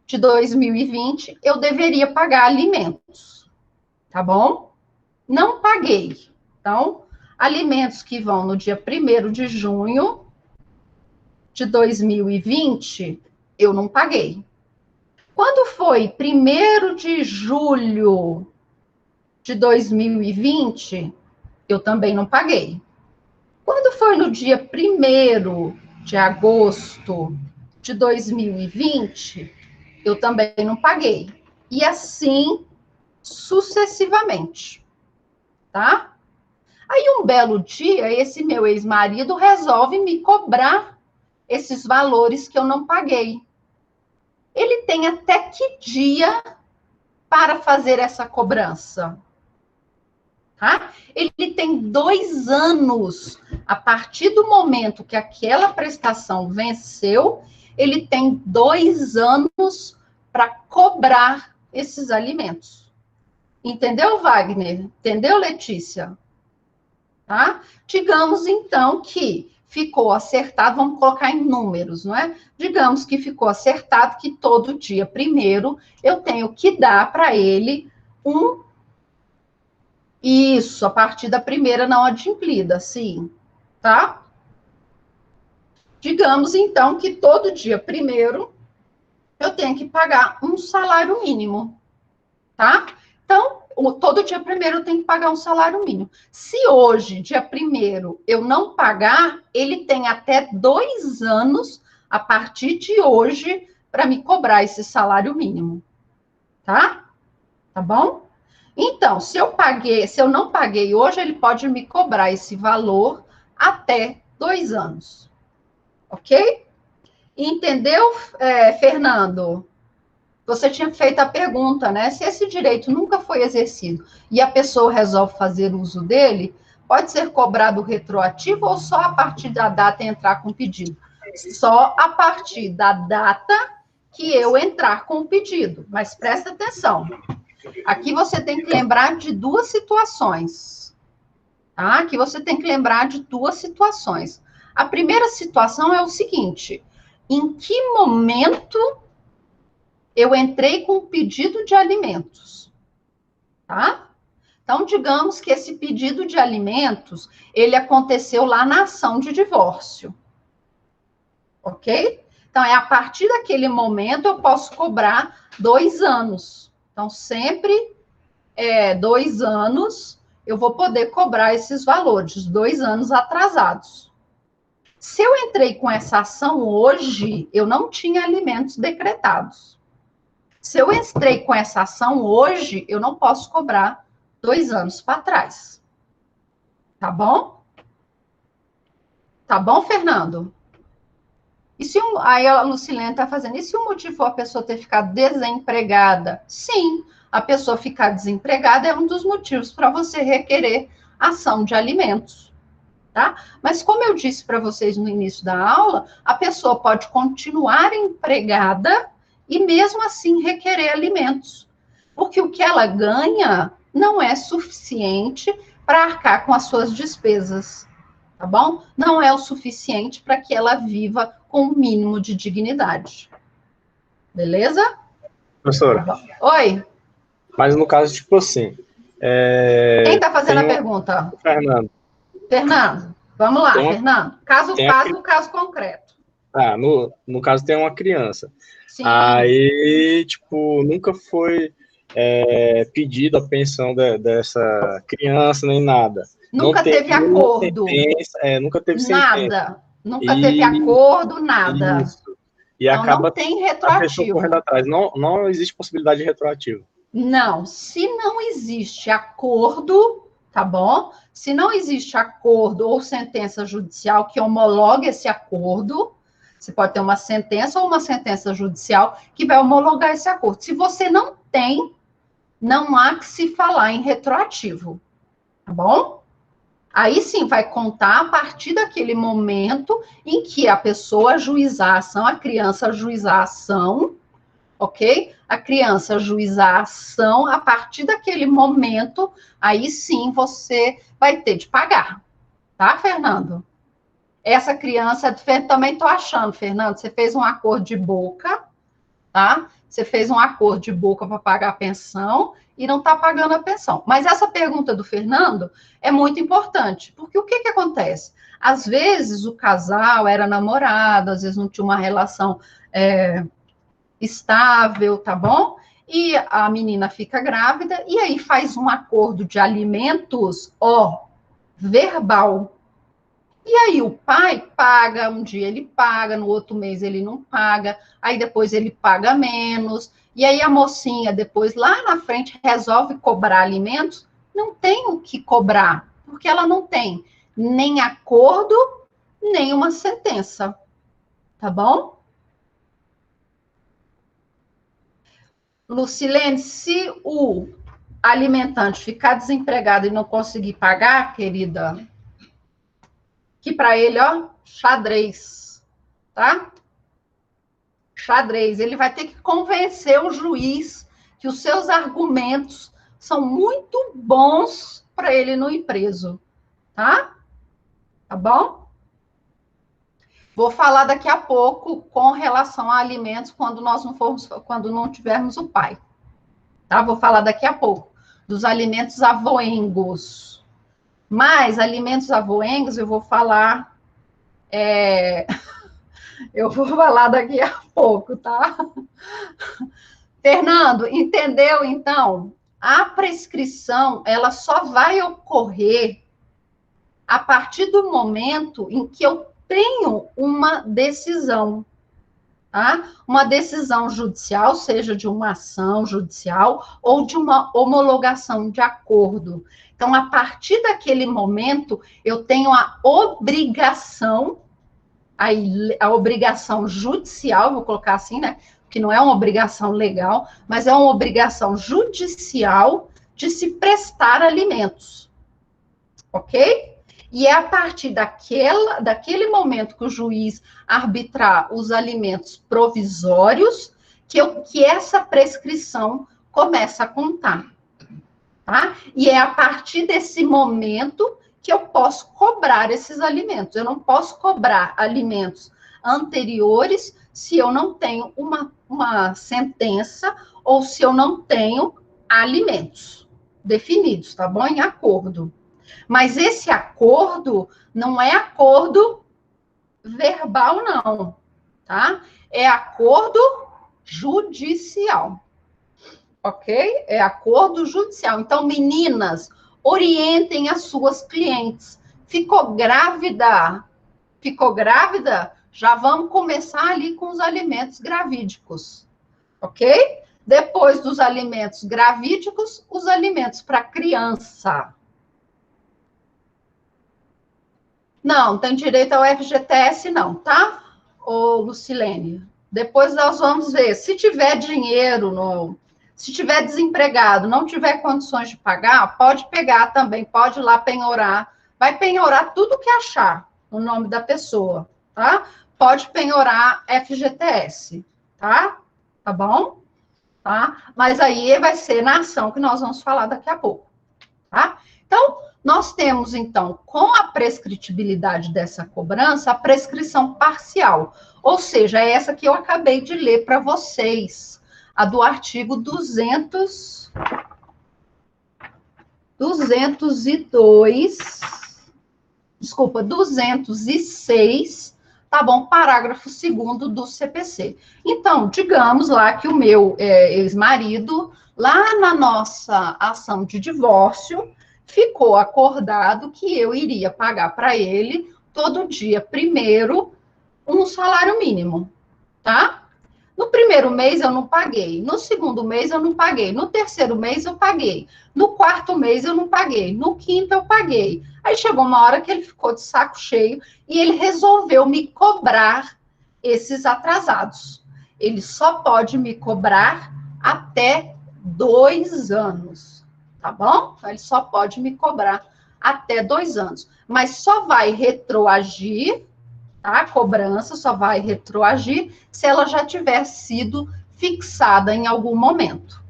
A: de 2020, eu deveria pagar alimentos, tá bom? Não paguei. Então, alimentos que vão no dia 1º de junho de 2020, eu não paguei. Quando foi 1º de julho de 2020, eu também não paguei. Quando foi no dia 1º de agosto de 2020, eu também não paguei. E assim sucessivamente, tá? Aí um belo dia, esse meu ex-marido resolve me cobrar esses valores que eu não paguei. Ele tem até que dia para fazer essa cobrança? Tá? Ele tem 2 anos. A partir do momento que aquela prestação venceu, ele tem 2 anos para cobrar esses alimentos. Entendeu, Wagner? Entendeu, Letícia? Tá? Digamos, então, que ficou acertado, vamos colocar em números, não é? Digamos que ficou acertado que todo dia 1º eu tenho que dar para ele Isso, a partir da primeira não adimplida, sim, tá? Digamos, então, que todo dia 1º eu tenho que pagar um salário mínimo, tá? Então, todo dia primeiro eu tenho que pagar um salário mínimo. Se hoje, dia primeiro, eu não pagar, ele tem até 2 anos, a partir de hoje, para me cobrar esse salário mínimo, tá? Tá bom? Então, se eu não paguei hoje, ele pode me cobrar esse valor até 2 anos. Ok? Entendeu, Fernando? Você tinha feito a pergunta, né? Se esse direito nunca foi exercido e a pessoa resolve fazer uso dele, pode ser cobrado retroativo ou só a partir da data entrar com o pedido? Só a partir da data que eu entrar com o pedido. Mas presta atenção. Aqui você tem que lembrar de duas situações. Tá? Aqui você tem que lembrar de duas situações. A primeira situação é o seguinte: em que momento eu entrei com o pedido de alimentos, tá? Então, digamos que esse pedido de alimentos, ele aconteceu lá na ação de divórcio, ok? Então, é a partir daquele momento eu posso cobrar 2 anos. Então, sempre 2 anos eu vou poder cobrar esses valores, 2 anos atrasados. Se eu entrei com essa ação hoje, eu não tinha alimentos decretados. Se eu entrei com essa ação hoje, eu não posso cobrar 2 anos para trás. Tá bom? Tá bom, Fernando? E se aí a Lucilene está fazendo, e se o motivo for a pessoa ter ficado desempregada? Sim, a pessoa ficar desempregada é um dos motivos para você requerer ação de alimentos. Tá? Mas como eu disse para vocês no início da aula, a pessoa pode continuar empregada e mesmo assim requerer alimentos, porque o que ela ganha não é suficiente para arcar com as suas despesas, tá bom? Não é o suficiente para que ela viva com o mínimo de dignidade. Beleza?
B: Professora.
A: Tá. Oi.
B: Mas no caso, tipo assim...
A: Quem está fazendo a pergunta?
B: Fernando.
A: Fernando, vamos lá, Fernando. Caso concreto.
B: Ah, no caso tem uma criança.
A: Sim.
B: Aí, tipo, nunca foi pedido a pensão dessa criança, nem nada.
A: Nunca teve acordo.
B: Nunca teve
A: sentença. Nada. Nunca teve acordo, nada.
B: Isso. E
A: então,
B: acaba
A: não tem retroativo.
B: correndo atrás. Não existe possibilidade de retroativo.
A: Não. Se não existe acordo, tá bom? Se não existe acordo ou sentença judicial que homologue esse acordo, você pode ter uma sentença ou uma sentença judicial que vai homologar esse acordo. Se você não tem, não há que se falar em retroativo, tá bom? Aí sim vai contar a partir daquele momento em que a pessoa ajuizar a ação, a criança ajuizar a ação, ok? A criança ajuizar a ação, a partir daquele momento, aí sim você vai ter de pagar, tá, Fernando? Essa criança, também estou achando, Fernando, você fez um acordo de boca, tá? Você fez um acordo de boca para pagar a pensão e não está pagando a pensão. Mas essa pergunta do Fernando é muito importante, porque o que acontece? Às vezes o casal era namorado, às vezes não tinha uma relação estável, tá bom? E a menina fica grávida, e aí faz um acordo de alimentos, verbal. E aí o pai paga, um dia ele paga, no outro mês ele não paga, aí depois ele paga menos, e aí a mocinha depois, lá na frente, resolve cobrar alimentos, não tem o que cobrar, porque ela não tem nem acordo, nem uma sentença, tá bom? Lucilene, se o alimentante ficar desempregado e não conseguir pagar, querida, que para ele, xadrez, tá? Xadrez. Ele vai ter que convencer o juiz que os seus argumentos são muito bons para ele não ir preso, tá? Tá bom? Vou falar daqui a pouco com relação a alimentos quando não tivermos o pai, tá? Vou falar daqui a pouco dos alimentos avoengos. Mas alimentos avoengos eu vou falar Eu vou falar daqui a pouco, tá? Fernando, entendeu, então? A prescrição, ela só vai ocorrer a partir do momento em que eu tenho uma decisão, tá? Uma decisão judicial, seja de uma ação judicial ou de uma homologação de acordo. Então, a partir daquele momento, eu tenho a obrigação, a obrigação judicial, vou colocar assim, né? Que não é uma obrigação legal, mas é uma obrigação judicial de se prestar alimentos, ok? E é a partir daquele momento que o juiz arbitrar os alimentos provisórios que essa prescrição começa a contar, tá? E é a partir desse momento que eu posso cobrar esses alimentos. Eu não posso cobrar alimentos anteriores se eu não tenho uma sentença ou se eu não tenho alimentos definidos, tá bom? Em acordo. Mas esse acordo não é acordo verbal, não, tá? É acordo judicial, ok? É acordo judicial. Então, meninas, orientem as suas clientes. Ficou grávida? Ficou grávida? Já vamos começar ali com os alimentos gravídicos, ok? Depois dos alimentos gravídicos, os alimentos para criança. Não, tem direito ao FGTS não, tá? Ô, Lucilene, depois nós vamos ver. Se tiver dinheiro, se tiver desempregado, não tiver condições de pagar, pode pegar também, pode ir lá penhorar. Vai penhorar tudo que achar no nome da pessoa, tá? Pode penhorar FGTS, tá? Tá bom? Tá? Mas aí vai ser na ação que nós vamos falar daqui a pouco, tá? Então, nós temos, então, com a prescritibilidade dessa cobrança, a prescrição parcial, ou seja, é essa que eu acabei de ler para vocês, a do artigo 202, desculpa, 206, tá bom? Parágrafo 2º do CPC. Então, digamos lá que o meu ex-marido, lá na nossa ação de divórcio, ficou acordado que eu iria pagar para ele, todo dia, primeiro, um salário mínimo, tá? No primeiro mês eu não paguei, no segundo mês eu não paguei, no terceiro mês eu paguei, no quarto mês eu não paguei, no quinto eu paguei. Aí chegou uma hora que ele ficou de saco cheio e ele resolveu me cobrar esses atrasados. Ele só pode me cobrar até 2 anos, tá bom? Ele só pode me cobrar até 2 anos, mas só vai retroagir, tá? A cobrança só vai retroagir se ela já tiver sido fixada em algum momento,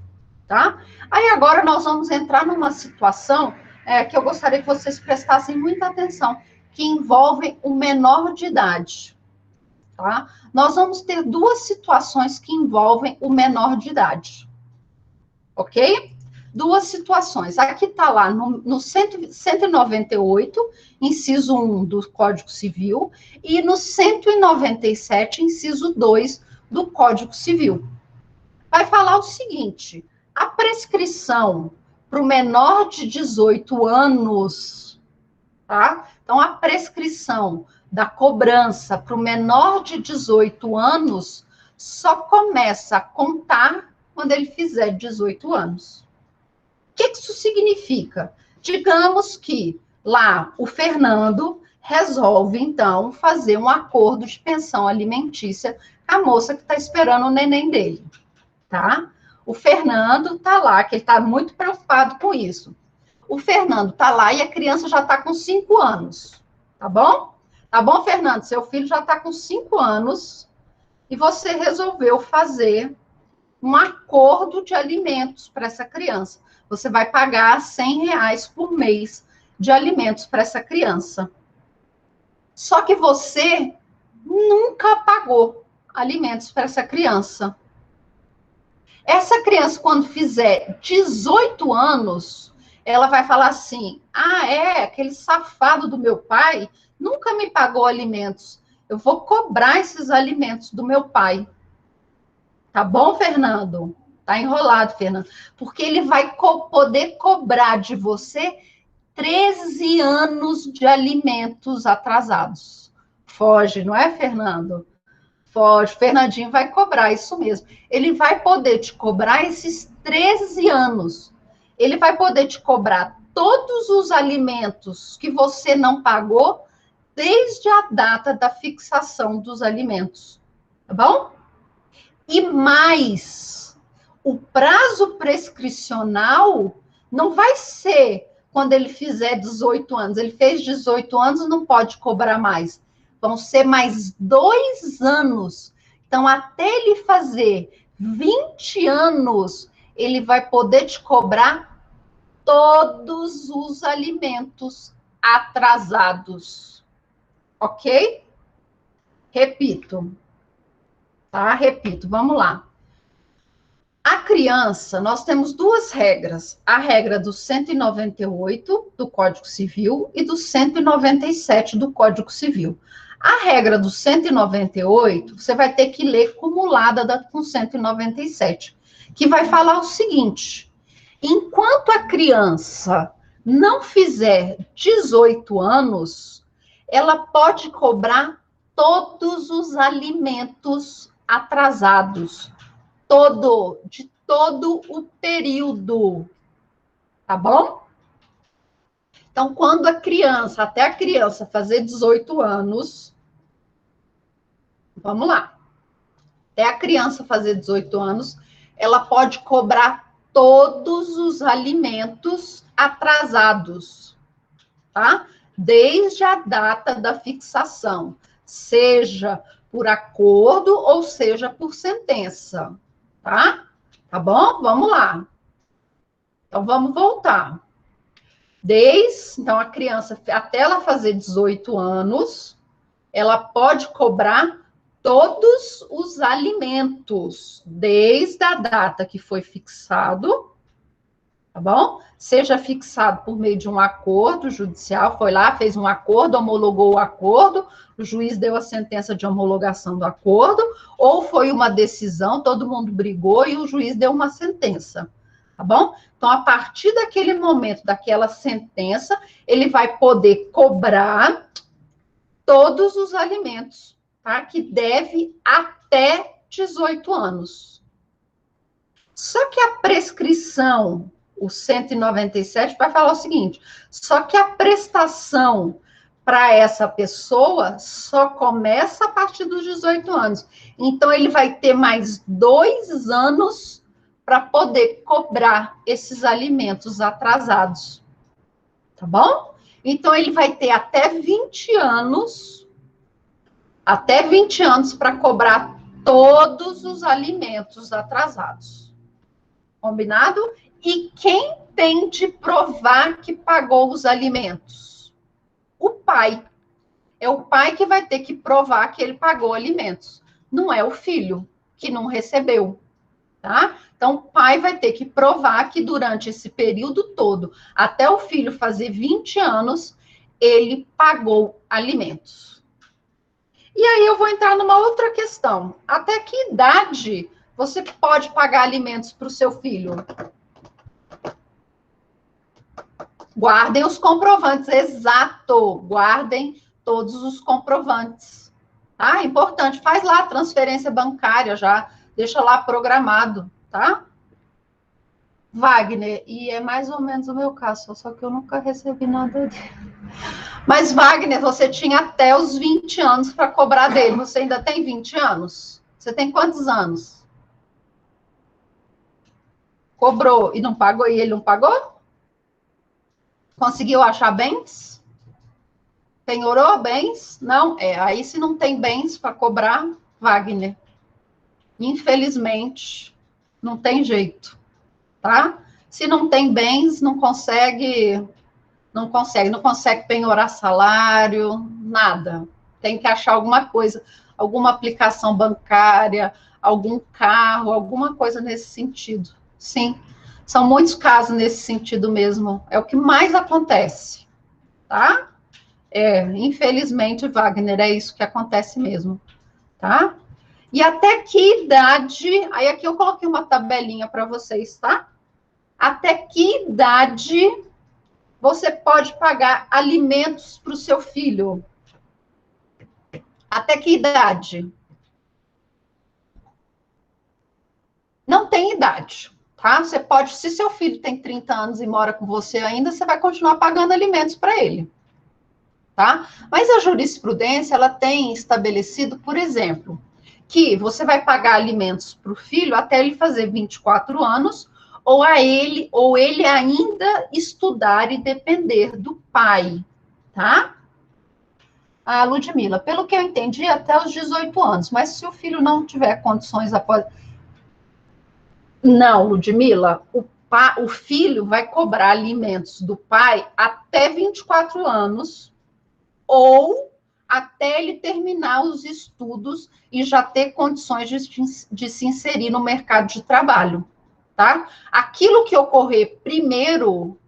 A: tá? Aí agora nós vamos entrar numa situação que eu gostaria que vocês prestassem muita atenção, que envolve o menor de idade, tá? Nós vamos ter 2 situações que envolvem o menor de idade, ok? 2 situações. Aqui está lá no 198, inciso 1 do Código Civil, e no 197, inciso 2 do Código Civil. Vai falar o seguinte: a prescrição para o menor de 18 anos, tá? Então, a prescrição da cobrança para o menor de 18 anos só começa a contar quando ele fizer 18 anos. O que isso significa? Digamos que lá o Fernando resolve, então, fazer um acordo de pensão alimentícia com a moça que está esperando o neném dele, tá? O Fernando está lá, que ele está muito preocupado com isso. O Fernando está lá e a criança já está com 5 anos, tá bom? Tá bom, Fernando? Seu filho já está com 5 anos e você resolveu fazer um acordo de alimentos para essa criança. Você vai pagar R$100 por mês de alimentos para essa criança. Só que você nunca pagou alimentos para essa criança. Essa criança, quando fizer 18 anos, ela vai falar assim: ah, aquele safado do meu pai nunca me pagou alimentos. eu vou cobrar esses alimentos do meu pai. Tá bom, Fernando? Tá enrolado, Fernando. Porque ele vai poder cobrar de você 13 anos de alimentos atrasados. Foge, não é, Fernando? Foge. Fernandinho vai cobrar, isso mesmo. Ele vai poder te cobrar esses 13 anos. Ele vai poder te cobrar todos os alimentos que você não pagou desde a data da fixação dos alimentos. Tá bom? E mais, o prazo prescricional não vai ser quando ele fizer 18 anos. Ele fez 18 anos, não pode cobrar mais. Vão ser mais 2 anos. Então, até ele fazer 20 anos, ele vai poder te cobrar todos os alimentos atrasados. Ok? Repito. Tá? Repito, vamos lá. A criança, nós temos 2 regras. A regra do 198 do Código Civil e do 197 do Código Civil. A regra do 198, você vai ter que ler cumulada com 197, que vai falar o seguinte: enquanto a criança não fizer 18 anos, ela pode cobrar todos os alimentos atrasados, de todo o período, tá bom? Então, quando até a criança fazer 18 anos, vamos lá, até a criança fazer 18 anos, ela pode cobrar todos os alimentos atrasados, tá? Desde a data da fixação, seja por acordo ou seja por sentença, tá? Tá bom? Vamos lá. Então, vamos voltar. Então, a criança, até ela fazer 18 anos, ela pode cobrar todos os alimentos, desde a data que foi fixado, tá bom? Seja fixado por meio de um acordo judicial, foi lá, fez um acordo, homologou o acordo, o juiz deu a sentença de homologação do acordo, ou foi uma decisão, todo mundo brigou e o juiz deu uma sentença, tá bom? Então, a partir daquele momento, daquela sentença, ele vai poder cobrar todos os alimentos, tá? Que deve até 18 anos. Só que a prescrição, o 197, vai falar o seguinte: só que a prestação para essa pessoa só começa a partir dos 18 anos. Então, ele vai ter mais 2 anos para poder cobrar esses alimentos atrasados. Tá bom? Então, ele vai ter até 20 anos para cobrar todos os alimentos atrasados. Combinado? E quem tem de provar que pagou os alimentos? O pai. É o pai que vai ter que provar que ele pagou alimentos. Não é o filho, que não recebeu. Tá? Então, o pai vai ter que provar que durante esse período todo, até o filho fazer 20 anos, ele pagou alimentos. E aí eu vou entrar numa outra questão. Até que idade você pode pagar alimentos para o seu filho? Guardem os comprovantes, exato. Guardem todos os comprovantes. Tá? Importante, faz lá a transferência bancária já, deixa lá programado, tá? Wagner, e é mais ou menos o meu caso, só que eu nunca recebi nada dele. Mas, Wagner, você tinha até os 20 anos para cobrar dele. Você ainda tem 20 anos? Você tem quantos anos? Cobrou e não pagou, e ele não pagou? Conseguiu achar bens? Penhorou bens? Não? Aí se não tem bens para cobrar, Wagner, infelizmente, não tem jeito, tá? Se não tem bens, não consegue penhorar salário, nada. Tem que achar alguma coisa, alguma aplicação bancária, algum carro, alguma coisa nesse sentido. Sim, são muitos casos nesse sentido mesmo. É o que mais acontece, tá? Infelizmente, Wagner, é isso que acontece mesmo, tá? E até que idade... Aí aqui eu coloquei uma tabelinha para vocês, tá? Até que idade você pode pagar alimentos para o seu filho? Até que idade? Não tem idade, tá? Você pode, se seu filho tem 30 anos e mora com você ainda, você vai continuar pagando alimentos para ele, tá? Mas a jurisprudência, ela tem estabelecido, por exemplo, que você vai pagar alimentos para o filho até ele fazer 24 anos, ou ele ainda estudar e depender do pai, tá? A Ludmila, pelo que eu entendi, até os 18 anos, mas se o filho não tiver condições após... Não, Ludmila, o filho vai cobrar alimentos do pai até 24 anos, ou até ele terminar os estudos e já ter condições de se inserir no mercado de trabalho, tá? Aquilo que ocorrer primeiro,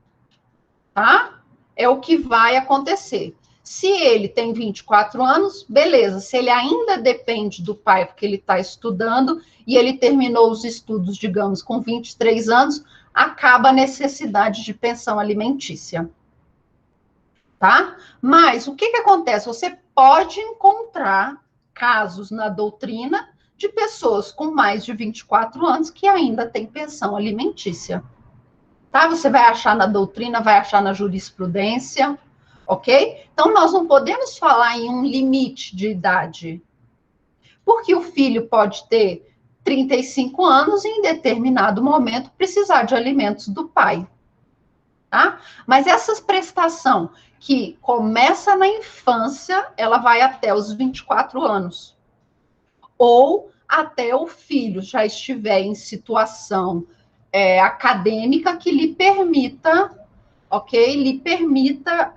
A: tá? É o que vai acontecer. Se ele tem 24 anos, beleza. Se ele ainda depende do pai, porque ele está estudando, e ele terminou os estudos, digamos, com 23 anos, acaba a necessidade de pensão alimentícia. Tá? Mas o que acontece? Você pode encontrar casos na doutrina de pessoas com mais de 24 anos que ainda têm pensão alimentícia. Tá? Você vai achar na doutrina, vai achar na jurisprudência, ok? Então, nós não podemos falar em um limite de idade, porque o filho pode ter 35 anos e, em determinado momento, precisar de alimentos do pai. Tá? Mas essa prestação que começa na infância, ela vai até os 24 anos. Ou até o filho já estiver em situação acadêmica que lhe permita, ok? Lhe permita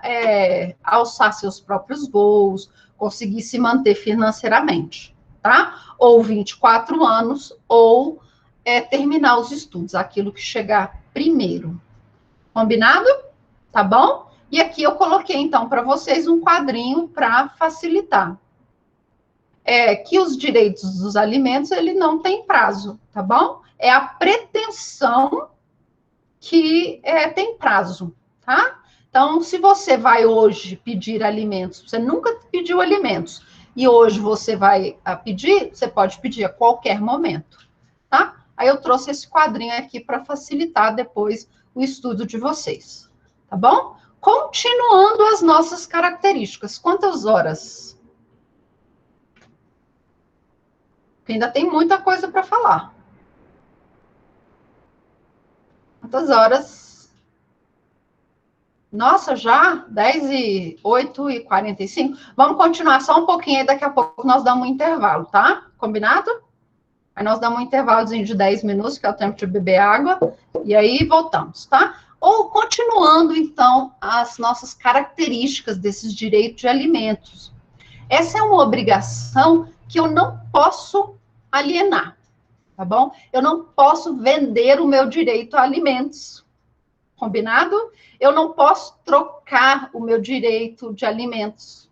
A: alçar seus próprios voos, conseguir se manter financeiramente, tá? Ou 24 anos, ou terminar os estudos, aquilo que chegar primeiro. Combinado? Tá bom? E aqui eu coloquei, então, para vocês um quadrinho para facilitar. Que os direitos dos alimentos, ele não tem prazo, tá bom? É a pretensão que tem prazo, tá? Então, se você vai hoje pedir alimentos, você nunca pediu alimentos, e hoje você vai pedir, você pode pedir a qualquer momento, tá? Aí eu trouxe esse quadrinho aqui para facilitar depois o estudo de vocês, tá bom? Continuando as nossas características. Quantas horas? Porque ainda tem muita coisa para falar. Quantas horas? Nossa, já? 8h45? Vamos continuar só um pouquinho aí, daqui a pouco nós damos um intervalo, tá? Combinado? Aí nós damos um intervalozinho de 10 minutos, que é o tempo de beber água, e aí voltamos, tá? Ou continuando, então, as nossas características desses direitos de alimentos. Essa é uma obrigação que eu não posso alienar, tá bom? Eu não posso vender o meu direito a alimentos, combinado? Eu não posso trocar o meu direito de alimentos.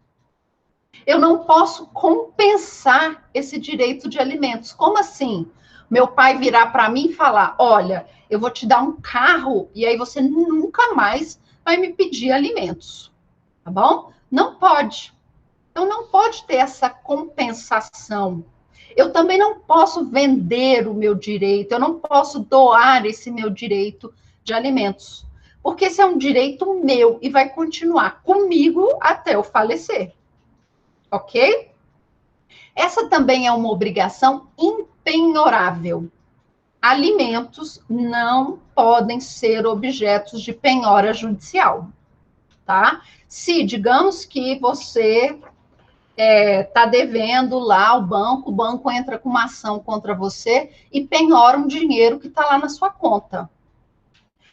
A: Eu não posso compensar esse direito de alimentos. Como assim? Meu pai virar para mim e falar, olha, eu vou te dar um carro e aí você nunca mais vai me pedir alimentos, tá bom? Não pode. Então, não pode ter essa compensação. Eu também não posso vender o meu direito, eu não posso doar esse meu direito de alimentos, porque esse é um direito meu e vai continuar comigo até eu falecer. Ok? Essa também é uma obrigação impenhorável. Alimentos não podem ser objetos de penhora judicial, tá? Se, digamos que você está devendo lá ao banco, o banco entra com uma ação contra você e penhora um dinheiro que está lá na sua conta.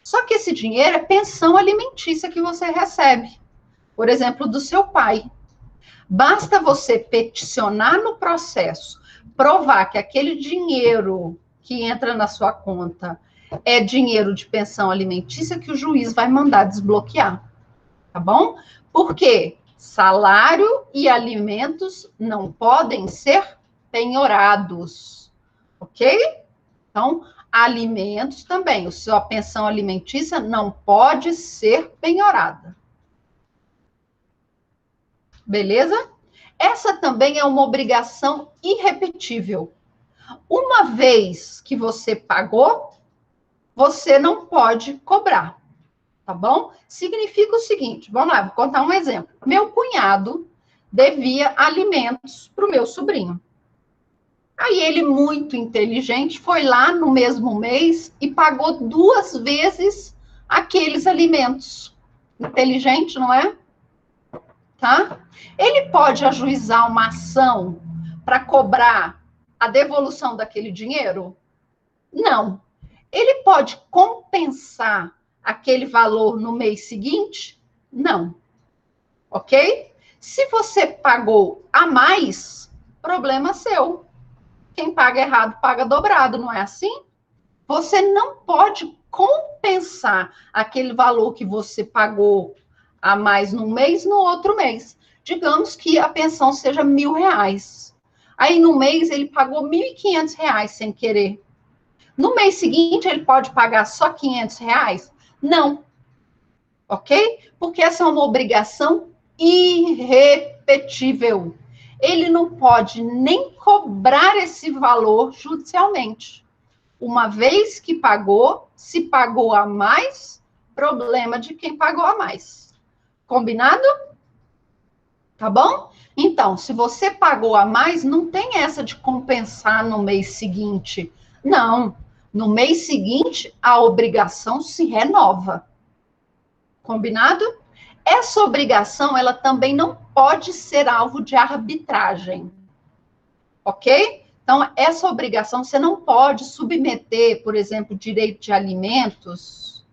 A: Só que esse dinheiro é pensão alimentícia que você recebe, por exemplo, do seu pai. Basta você peticionar no processo, provar que aquele dinheiro que entra na sua conta é dinheiro de pensão alimentícia, que o juiz vai mandar desbloquear, tá bom? Por quê? Salário e alimentos não podem ser penhorados, ok? Então, alimentos também. A sua pensão alimentícia não pode ser penhorada. Beleza? Essa também é uma obrigação irrepetível. Uma vez que você pagou, você não pode cobrar, tá bom? Significa o seguinte, vamos lá, vou contar um exemplo. Meu cunhado devia alimentos para o meu sobrinho. Aí ele, muito inteligente, foi lá no mesmo mês e pagou 2 vezes aqueles alimentos. Inteligente, não é? Tá? Ele pode ajuizar uma ação para cobrar a devolução daquele dinheiro? Não. Ele pode compensar aquele valor no mês seguinte? Não. Ok? Se você pagou a mais, problema seu. Quem paga errado, paga dobrado, não é assim? Você não pode compensar aquele valor que você pagou a mais num mês, no outro mês. Digamos que a pensão seja R$1.000. Aí, no mês, ele pagou R$1.500 sem querer. No mês seguinte, ele pode pagar só R$500? Não. Ok? Porque essa é uma obrigação irrepetível. Ele não pode nem cobrar esse valor judicialmente. Uma vez que pagou, se pagou a mais, problema de quem pagou a mais. Combinado? Tá bom? Então, se você pagou a mais, não tem essa de compensar no mês seguinte. Não. No mês seguinte, a obrigação se renova. Combinado? Essa obrigação, ela também não pode ser alvo de arbitragem. Ok? Então, essa obrigação, você não pode submeter, por exemplo, direito de alimentos,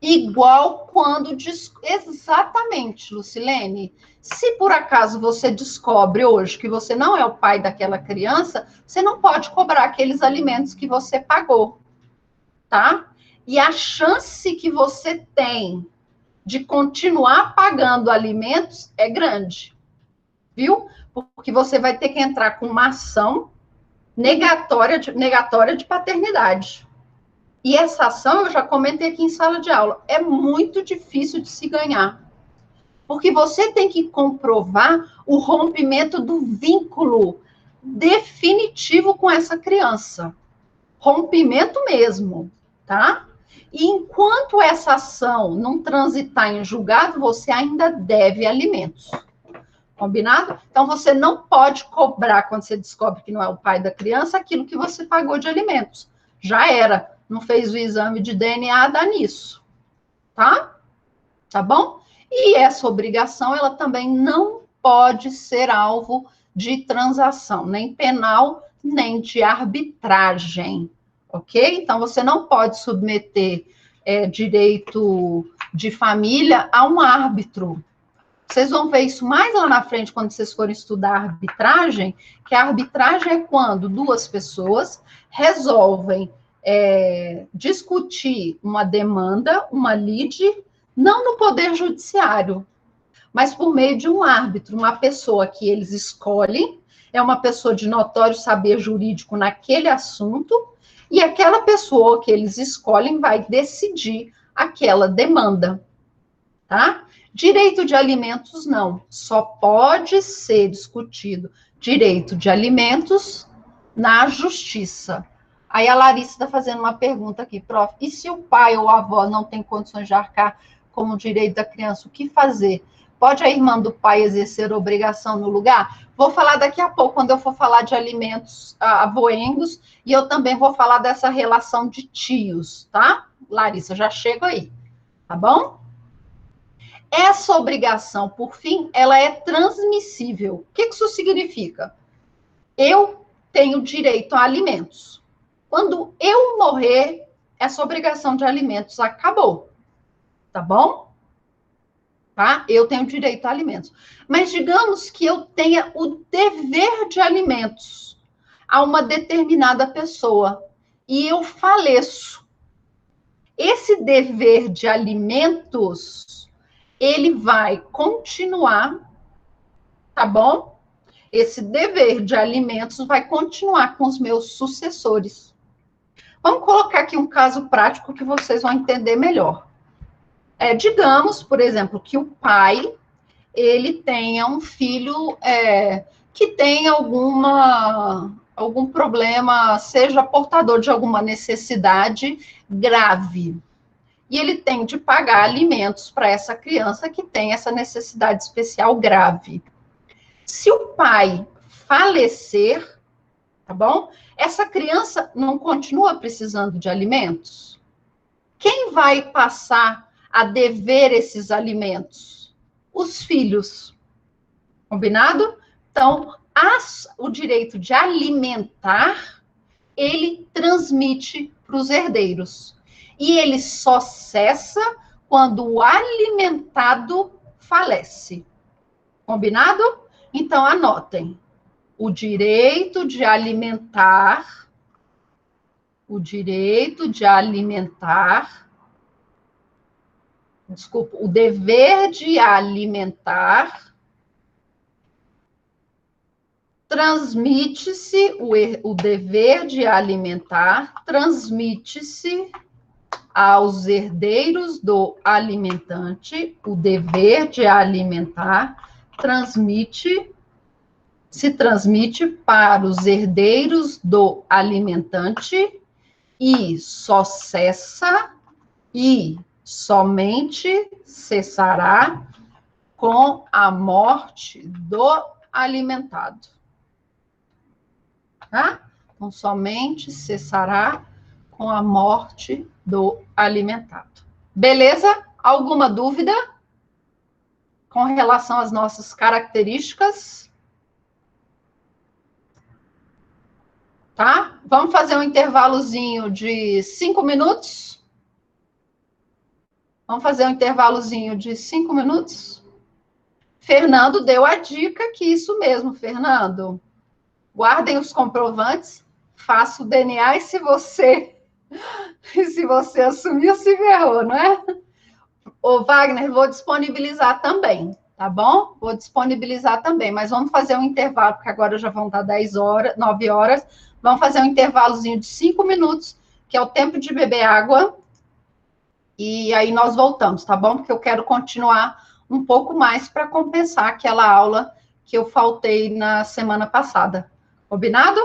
A: igual quando... Exatamente, Lucilene. Se por acaso você descobre hoje que você não é o pai daquela criança, você não pode cobrar aqueles alimentos que você pagou, tá? E a chance que você tem de continuar pagando alimentos é grande, viu? Porque você vai ter que entrar com uma ação negatória de paternidade. E essa ação, eu já comentei aqui em sala de aula, é muito difícil de se ganhar. Porque você tem que comprovar o rompimento do vínculo definitivo com essa criança. Rompimento mesmo, tá? E enquanto essa ação não transitar em julgado, você ainda deve alimentos. Combinado? Então, você não pode cobrar, quando você descobre que não é o pai da criança, aquilo que você pagou de alimentos. Já era. Não fez o exame de DNA, dá nisso. Tá? Tá bom? E essa obrigação, ela também não pode ser alvo de transação, nem penal, nem de arbitragem. Ok? Então, você não pode submeter direito de família a um árbitro. Vocês vão ver isso mais lá na frente, quando vocês forem estudar arbitragem, que a arbitragem é quando 2 pessoas resolvem discutir uma demanda, uma lide, não no poder judiciário, mas por meio de um árbitro, uma pessoa que eles escolhem, é uma pessoa de notório saber jurídico naquele assunto, e aquela pessoa que eles escolhem vai decidir aquela demanda, tá? Direito de alimentos, não. Só pode ser discutido direito de alimentos na justiça. Aí a Larissa está fazendo uma pergunta aqui, prof. E se o pai ou a avó não tem condições de arcar com o direito da criança, o que fazer? Pode a irmã do pai exercer obrigação no lugar? Vou falar daqui a pouco, quando eu for falar de alimentos avoengos, e eu também vou falar dessa relação de tios, tá? Larissa, já chego aí, tá bom? Essa obrigação, por fim, ela é transmissível. O que isso significa? Eu tenho direito a alimentos. Quando eu morrer, essa obrigação de alimentos acabou. Tá bom? Tá? Eu tenho direito a alimentos. Mas digamos que eu tenha o dever de alimentos a uma determinada pessoa e eu faleço. Esse dever de alimentos ele vai continuar, tá bom? Esse dever de alimentos vai continuar com os meus sucessores. Vamos colocar aqui um caso prático que vocês vão entender melhor. Digamos, por exemplo, que o pai, ele tenha um filho que tenha algum problema, seja portador de alguma necessidade grave. E ele tem de pagar alimentos para essa criança que tem essa necessidade especial grave. Se o pai falecer, tá bom? Essa criança não continua precisando de alimentos? Quem vai passar a dever esses alimentos? Os filhos. Combinado? Então, o direito de alimentar, ele transmite para os herdeiros. E ele só cessa quando o alimentado falece. Combinado? Então, anotem. O direito de alimentar, o dever de alimentar, transmite-se, o dever de alimentar, transmite-se aos herdeiros do alimentante, o dever de alimentar, se transmite para os herdeiros do alimentante e só cessa e somente cessará com a morte do alimentado. Tá? Então, somente cessará com a morte do alimentado. Beleza? Alguma dúvida com relação às nossas características? Tá? Vamos fazer um intervalozinho de 5 minutos? Vamos fazer um intervalozinho de 5 minutos? Fernando deu a dica que isso mesmo, Fernando. Guardem os comprovantes, faça o DNA e se você assumiu, se ferrou, não é? Ô, Wagner, vou disponibilizar também, tá bom? Vou disponibilizar também, mas vamos fazer um intervalo, porque agora já vão dar 10 horas, 9 horas. Vamos fazer um intervalozinho de 5 minutos, que é o tempo de beber água. E aí nós voltamos, tá bom? Porque eu quero continuar um pouco mais para compensar aquela aula que eu faltei na semana passada. Combinado?